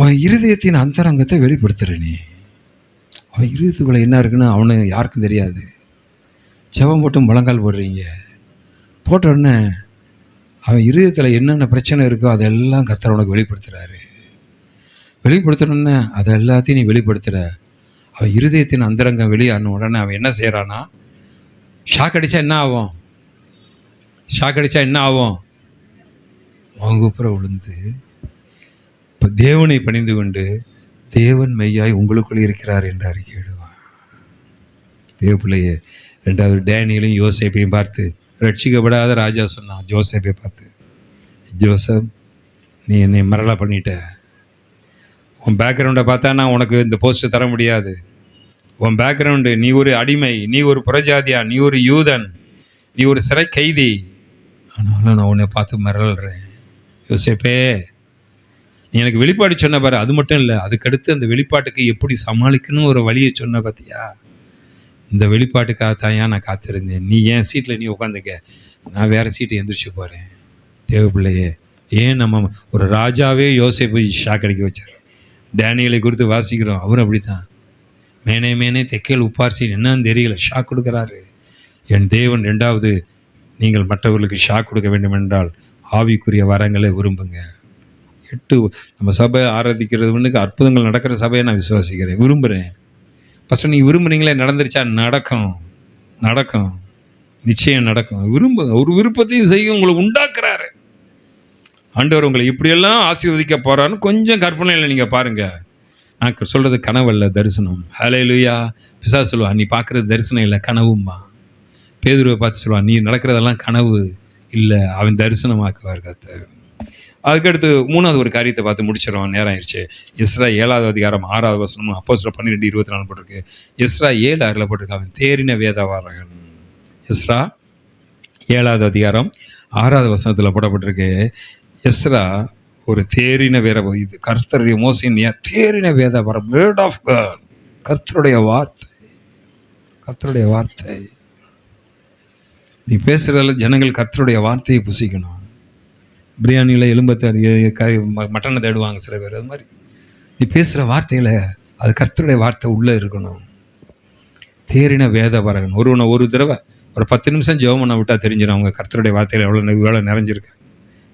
உன் இருதயத்தின் அந்தரங்கத்தை வெளிப்படுத்துற. நீ அவன் இருதயத்துக்குள்ள என்ன இருக்குன்னு அவனு யாருக்கும் தெரியாது. ஜெபம் போட்டு முழங்கால் போடுறீங்க, போட்ட உடனே அவன் இருதயத்தில் என்னென்ன பிரச்சனை இருக்கோ அதெல்லாம் கர்த்தர் உனக்கு வெளிப்படுத்துகிறாரு. வெளிப்படுத்தணுன்னு அதை எல்லாத்தையும் நீ வெளிப்படுத்துகிற. அவன் இருதயத்தின் அந்தரங்கம் வெளியான உடனே அவன் என்ன செய்கிறான்னா, ஷாக் அடித்தா என்ன ஆகும்? ஷாக் அடித்தா என்ன ஆகும்? வகுப்புற விழுந்து இப்போ தேவனை பணிந்து கொண்டு தேவன் மெய்யாய் உங்களுக்குள் இருக்கிறார் என்று அறிக்கையிடுவான். தேவ பிள்ளையே, 2வது டேனியலையும் யோசேப்பையும் பார்த்து ரட்சிக்கப்படாத ராஜா சொன்னான் ஜோசேப்பை பார்த்து, ஜோசப், நீ என்னை மரளா பண்ணிட்ட. உன் பேக்ரவுண்டை பார்த்தா நான் உனக்கு இந்த போஸ்ட்டு தர முடியாது. உன் பேக்ரவுண்டு, நீ ஒரு அடிமை, நீ ஒரு புறஜாதியா, நீ ஒரு யூதன், நீ ஒரு சிறை கைதி. ஆனாலும் நான் உன்னை பார்த்து மரள்றேன். யோசேப்பே, நீ எனக்கு வெளிப்பாடு சொன்ன பாரு. அது மட்டும் இல்லை, அதுக்கடுத்து அந்த வெளிப்பாட்டுக்கு எப்படி சமாளிக்கணும் ஒரு வழியை சொன்ன பார்த்தியா? இந்த வெளிப்பாட்டுக்காகத்தான் நான் காத்திருந்தேன். நீ என் சீட்டில் நீ உட்காந்துக்க, நான் வேறு சீட்டை எந்திரிச்சு போகிறேன். தேவ பிள்ளையே, ஏன் நம்ம ஒரு ராஜாவே யோசேப்பை ஷாக் அடிக்க வச்சார். டேனியலை குறித்து வாசிக்கிறோம், அவரும் அப்படி தான். மேனே தெக்கேல் உப்பார்சி என்னன்னு தெரியல, ஷாக் கொடுக்குறாரு. என் தேவன் 2வது, நீங்கள் மற்றவர்களுக்கு ஷாக் கொடுக்க வேண்டும் என்றால் ஆவிக்குரிய வரங்களை விரும்புங்க. 8 நம்ம சபை ஆராதிக்கிறதுக்கு அற்புதங்கள் நடக்கிற சபையை நான் விசுவாசிக்கிறேன், விரும்புகிறேன். ஃபஸ்ட்டு நீ விரும்புனீங்களே, நடந்துருச்சா? நடக்கும், நிச்சயம் நடக்கும். விரும்புங்க, ஒரு விருப்பத்தையும் செய்ய உங்களை உண்டாக்குறாரு ஆண்டவர். உங்களை இப்படியெல்லாம் ஆசீர்வதிக்க போகிறான்னு கொஞ்சம் கற்பனையில் நீங்கள் பாருங்கள். நான் சொல்கிறது கனவல்ல, தரிசனம். ஹல்லேலூயா. பிசாசு சொல்லுவான், நீ பார்க்குறது தரிசனம் இல்லை, கனவும்மா. பேதுருவை பார்த்து சொல்லுவான், நீ நடக்கிறதெல்லாம் கனவு இல்லை, அவன் தரிசனமாக்குவார் கர்த்தர். அதுக்கடுத்து 3வது ஒரு காரியத்தை பார்த்து முடிச்சிடறோம், நேரம் ஆயிடுச்சு. எஸ்ரா 7வது அதிகாரம் 6வது வசனமும் அப்போஸ்தலர் 12:24 போட்டிருக்கு. எஸ்ரா 7:6 போட்டிருக்கு, அவன் தேறின வேதவாரகன். எஸ்ரா 7வது அதிகாரம் 6வது வசனத்தில் போடப்பட்டிருக்கு, எஸ்ரா ஒரு தேறின வேற, இது கர்த்தருடைய மோசையின் தேறின வேதவாரம், வேர்ட் ஆஃப் காட், கர்த்தருடைய வார்த்தை. நீ பேசுகிறதில்ல, ஜனங்கள் கர்த்தருடைய வார்த்தையை புசிக்கணும். பிரியாணியில் எலும்பத்தை மட்டனை தேடுவாங்க சில பேர், அது மாதிரி நீ பேசுகிற வார்த்தையில் அது கர்த்தருடைய வார்த்தை உள்ளே இருக்கணும். தேறின வேதவாரகன். ஒருவனை ஒரு தடவை ஒரு 10 நிமிஷம் ஜெபம் பண்ண விட்டால் தெரிஞ்சிடும் அவங்க கர்த்தருடைய வார்த்தையில் எவ்வளோ நிறைஞ்சிருக்காங்க.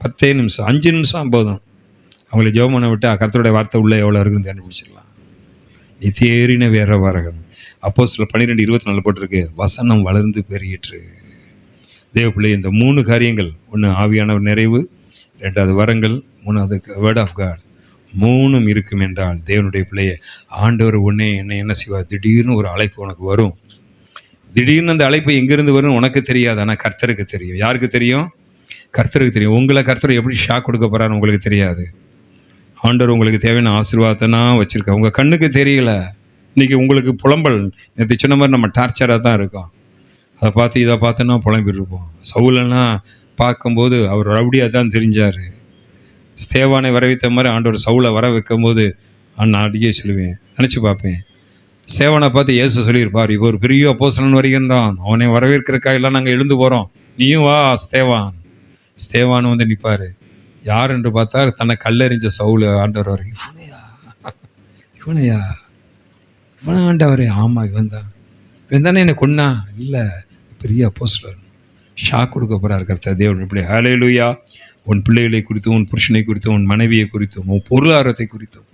10 நிமிஷம் 5 நிமிஷம் போதும், அவங்கள ஜெபம் பண்ண விட்டால் கர்த்தருடைய வார்த்தை உள்ளே எவ்வளோ இருக்குன்னு கண்டுபிடிச்சிடலாம். நீ தேறின வேதவாரகன். அப்போஸ்தலர் 12:24 போட்டிருக்கு, வசனம் வளர்ந்து பெருகிற்று. தேவ பிள்ளை, இந்த 3 காரியங்கள், 1 ஆவியானவர் நிறைவு, 2வது வரங்கள், 3வது வேர்ட் ஆஃப் காட், 3ம் இருக்கும் என்றால் தேவனுடைய பிள்ளையை ஆண்டவர் என்னை என்ன செய்வார்? திடீர்னு ஒரு அழைப்பு உனக்கு வரும். திடீர்னு அந்த அழைப்பு எங்கேருந்து வரும் உனக்கு தெரியாது, ஆனால் கர்த்தருக்கு தெரியும். யாருக்கு தெரியும்? கர்த்தருக்கு தெரியும். உங்களை கர்த்தர் எப்படி ஷாக் கொடுக்க போகிறான்னு உங்களுக்கு தெரியாது. ஆண்டவர் உங்களுக்கு தேவையான ஆசீர்வாதத்தை நான் வச்சுருக்கேன், உங்கள் கண்ணுக்கு தெரியல. இன்றைக்கி உங்களுக்கு புலம்பல், நேற்று சொன்ன மாதிரி நம்ம டார்ச்சராக தான் இருக்கோம். அதை பார்த்து இதை பார்த்தோன்னா புலம்பிருப்போம். சவுலெல்லாம் பார்க்கும்போது அவர் ரவுடியாக தான் தெரிஞ்சார். ஸ்தேவானை வர வைத்த மாதிரி ஆண்டவர் சவுலை வர வைக்கும் போது நான் அடிக்கே சொல்லுவேன், நினச்சி பார்ப்பேன். ஸ்தேவானை பார்த்து இயேசு சொல்லியிருப்பார், இவர் ஒரு பெரிய அப்போஸ்தலன் வருகின்றான், அவனை வரவேற்கிறக்காக எல்லாம் நாங்கள் எழுந்து போகிறோம், நீயும் வா ஸ்தேவான். ஸ்தேவான் வந்து நிற்பார். யார் என்று பார்த்தா தன்னை கல்லெறிஞ்ச சவுல் ஆண்டவர் வர, இவனையா இவனை ஆண்டவரே? ஆமாம், இவன் தானே என்னை கொன்னா? இல்லை, பெரிய அப்போஸ்தலன். ஷாக் கொடுக்க போகிறார் கர்த்தர் தேவன். இப்படி ஹல்லேலூயா. உன் பிள்ளைகளை குறித்தும், உன் புருஷனை குறித்தும், உன் மனைவியை குறித்தும், உன் பொருளாதாரத்தை குறித்தும்,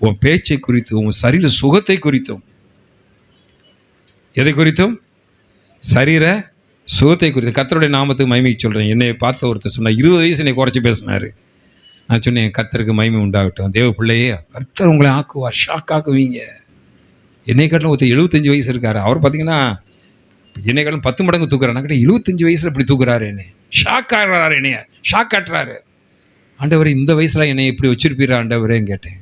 உன் பேச்சை குறித்தும், உன் சரீர சுகத்தை குறித்தும், எதை குறித்தும்? சரீர சுகத்தை குறித்து கர்த்தருடைய நாமத்துக்கு மகிமை சொல்கிறேன். என்னை பார்த்த ஒருத்தர் சொன்னார், 20 வயசு என்னை குறைச்சி பேசினார். நான் சொன்னேன், கர்த்தருக்கு மகிமை உண்டாகட்டும், தேவ பிள்ளையே, கர்த்தர் உங்களை ஆக்குவார், ஷாக் ஆக்குவீங்க. என்னை காட்டிலும் ஒருத்தர் 75 வயசு இருக்கார். அவர் பார்த்தீங்கன்னா என்னை காட்டிலும் 10 மடங்கு தூக்குறாரு. நான் கிட்ட 75 வயசில் இப்படி தூக்குறாரு, என்னை ஷாக் ஆகிறாரு, என்னைய ஷாக் காட்டுறாரு. ஆண்டவர் இந்த வயசில் என்னை இப்படி வச்சிருப்பீரா ஆண்டவரேன்னு கேட்டேன்.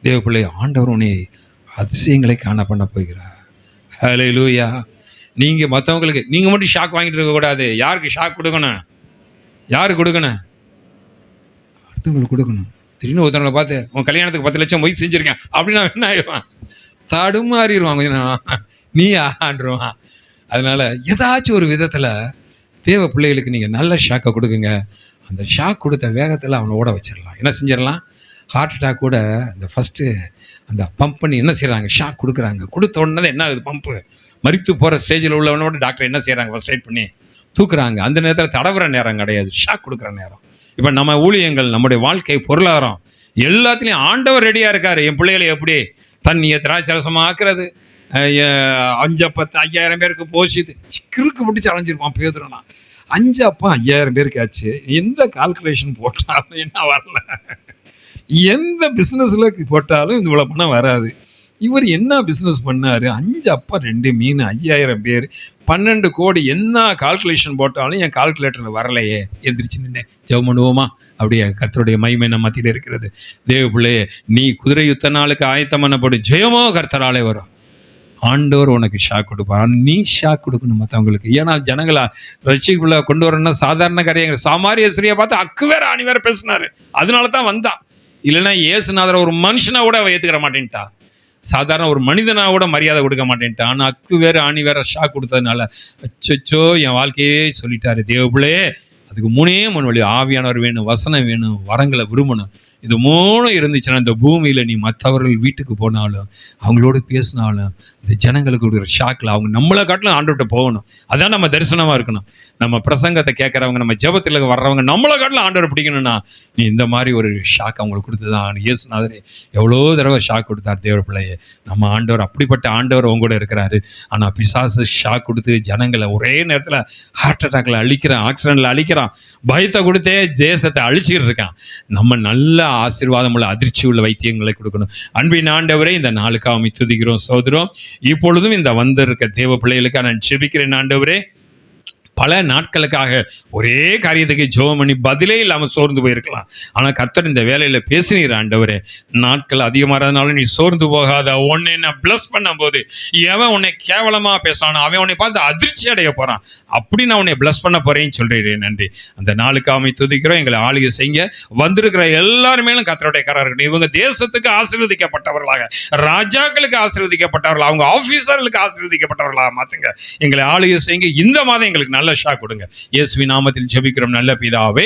தேவ பிள்ளை, ஆண்டவர் உன்னை அதிசயங்களை காண பண்ண போகிறார். ஹல்லேலூயா. நீங்கள் மற்றவங்களுக்கு நீங்கள் மட்டும் ஷாக் வாங்கிட்டு இருக்கக்கூடாது. யாருக்கு ஷாக் கொடுக்கணும்? யாருக்கு கொடுக்கணும்? அடுத்தவங்களுக்கு கொடுக்கணும். திடீர்னு ஒருத்தவங்களை பார்த்து, உன் கல்யாணத்துக்கு 10 லட்சம் போய் செஞ்சுருக்கேன் அப்படின்னா என்ன ஆயிடுவான்? தடுமாறிடுவான், கொஞ்சம் நீ ஆண்டுருவான். அதனால் ஏதாச்சும் ஒரு விதத்தில் தேவ பிள்ளைகளுக்கு நீங்கள் நல்ல ஷாக்கை கொடுக்குங்க. அந்த ஷாக் கொடுத்த வேகத்தில் அவனை ஓட வச்சிடலாம். என்ன செஞ்சிடலாம்? ஹார்ட் அட்டாக் கூட இந்த ஃபஸ்ட்டு அந்த பம்ப் பண்ணி என்ன செய்கிறாங்க? ஷாக் கொடுக்குறாங்க. கொடுத்த உடனே என்ன ஆகுது? பம்ப்பு மறித்து போகிற ஸ்டேஜில் உள்ளவனோட டாக்டர் என்ன செய்கிறாங்க? ஃபஸ்ட் எய்ட் பண்ணி தூக்குறாங்க. அந்த நேரத்தில் தடவுற நேரம் கிடையாது, ஷாக் கொடுக்குற நேரம். இப்போ நம்ம ஊழியங்கள், நம்முடைய வாழ்க்கை, பொருளாதாரம் எல்லாத்துலேயும் ஆண்டவர் ரெடியாக இருக்கார். என் பிள்ளைகளை எப்படி தண்ணியை திராட்சரசமாக ஆக்குறது, 5 அப்பம் 5000 பேருக்கு போச்சுது, கிறுக்கு பிடிச்சி அலைஞ்சிருப்பான் பேதுருனா. 5 அப்பம் 5000 பேருக்கு ஆச்சு. எந்த கால்குலேஷன் போட்டாலும் என்ன வரல, எந்த பிஸ்னஸில் போட்டாலும் இவ்வளோ பணம் வராது. இவர் என்ன பிஸ்னஸ் பண்ணார்? 5 அப்பம் 2 மீன், 5000 பேர், 12 கோடி. என்ன கால்குலேஷன் போட்டாலும் என் கால்குலேட்டரில் வரலையே. எந்திரிச்சு நின்று ஜெபம் பண்ணுவோமா? அப்படியே கர்த்தருடைய மகிமை நம்ம மத்தியில் இருக்கிறது. தேவ பிள்ளையே, நீ குதிரை யுத்த நாளுக்கு ஆயத்தம் பண்ணப்படும், ஜெயமோ கர்த்தராலே வரும். ஆண்டவர் உனக்கு ஷாக் கொடுப்பார். நீ ஷாக் கொடுக்கணும் மற்றவங்களுக்கு. ஏன்னா ஜனங்களை ரட்சிக்குள்ள கொண்டு வரணும்னா சாதாரண காரியங்கள். சாமாரிய ஸ்திரியை பார்த்து அக்கு வேற ஆணி வேற பேசினாரு, அதனால தான் வந்தான். இல்லைன்னா இயேசுநாதர் ஒரு மனுஷனா கூட அவ ஏற்றுக்கிற மாட்டேன்ட்டா, சாதாரண ஒரு மனிதனா கூட மரியாதை கொடுக்க மாட்டேன்ட்டா. ஆனால் அக்கு வேற ஆணி வேற ஷாக் கொடுத்ததுனால அச்சோ என் வாழ்க்கையே சொல்லிட்டாரு. தேவபிள்ளே, அதுக்கு 3 வழி. ஆவியானவர் வேணும், வசனம் வேணும், வரங்களை விரும்பணும். இது 3 இருந்துச்சுன்னா இந்த பூமியில் நீ மற்றவர்கள் வீட்டுக்கு போனாலும், அவங்களோடு பேசினாலும், இந்த ஜனங்களுக்கு கொடுக்குற ஷாக்கில் அவங்க நம்மளை காட்டிலும் ஆண்டவர்கிட்ட போகணும். அதான் நம்ம தரிசனமாக இருக்கணும். நம்ம பிரசங்கத்தை கேட்குறவங்க, நம்ம ஜெபத்தில் வர்றவங்க நம்மளை காட்டிலும் ஆண்டவர் பிடிக்கணும்னா நீ இந்த மாதிரி ஒரு ஷாக் அவங்களுக்கு கொடுத்து தான். இயேசுநாதரே எவ்வளோ தடவை ஷாக் கொடுத்தார் தேவ பிள்ளையே. நம்ம ஆண்டவர் அப்படிப்பட்ட ஆண்டவர் அவங்க கூட இருக்கிறாரு. ஆனால் பிசாசு ஷாக் கொடுத்து ஜனங்களை ஒரே நேரத்தில் ஹார்ட் அட்டாக்ல அழிக்கிறான், ஆக்சிடென்ட்ல அழிக்கிறான், பயத்தை கொடுத்தே தேசத்தை அழிச்சிக்கிட்டு இருக்கான். நம்ம நல்ல ஆசீர்வாதம் உள்ள, அதிர்ச்சி உள்ள வைத்தியங்களை கொடுக்கணும். அன்பின் ஆண்டவரே, இந்த நாளுக்காக துதிக்கிறோம், சோதரம். இப்பொழுதும் இந்த வந்திருக்க தேவ பிள்ளைகளுக்காக நான் ஜெபிக்கிறேன் ஆண்டவரே. பல நாட்களுக்காக ஒரே காரியத்துக்கு ஜெபம் பண்ணி பதிலே இல்லாமல் சோர்ந்து போயிருக்கலாம். ஆனால் கர்த்தர் இந்த வேலையில் பேசினீர் ஆண்டவரே. நாட்கள் அதிகமாகிறதுனால நீ சோர்ந்து போகாத. உன்னை நான் பிளஸ் பண்ணும் போது எவன் உன்னை கேவலமாக பேசுறானோ அவன் உன்னை பார்த்து அதிர்ச்சி அடைய போகிறான். அப்படி நான் உன்னை பிளஸ் பண்ண போகிறேன்னு சொல்கிறேன். நன்றி. அந்த நாளுக்காக துதிக்கிறோம். எங்களை ஆளுகை செய்ய வந்திருக்கிற எல்லாருமேலும் கர்த்தருடைய கரம் இருக்கணும். இவங்க தேசத்துக்கு ஆசீர்வதிக்கப்பட்டவர்களாக, ராஜாக்களுக்கு ஆசீர்வதிக்கப்பட்டவர்களாக, அவங்க ஆஃபீஸர்களுக்கு ஆசீர்வதிக்கப்பட்டவர்களாக மாற்றுங்க. எங்களை ஆளுகை செய்ய இந்த மாதம் எங்களுக்கு நல்ல ஷாக் கொடுங்க. இயேசுவின் நாமத்தில் ஜெபிக்கிறோம் நல்ல பிதாவே.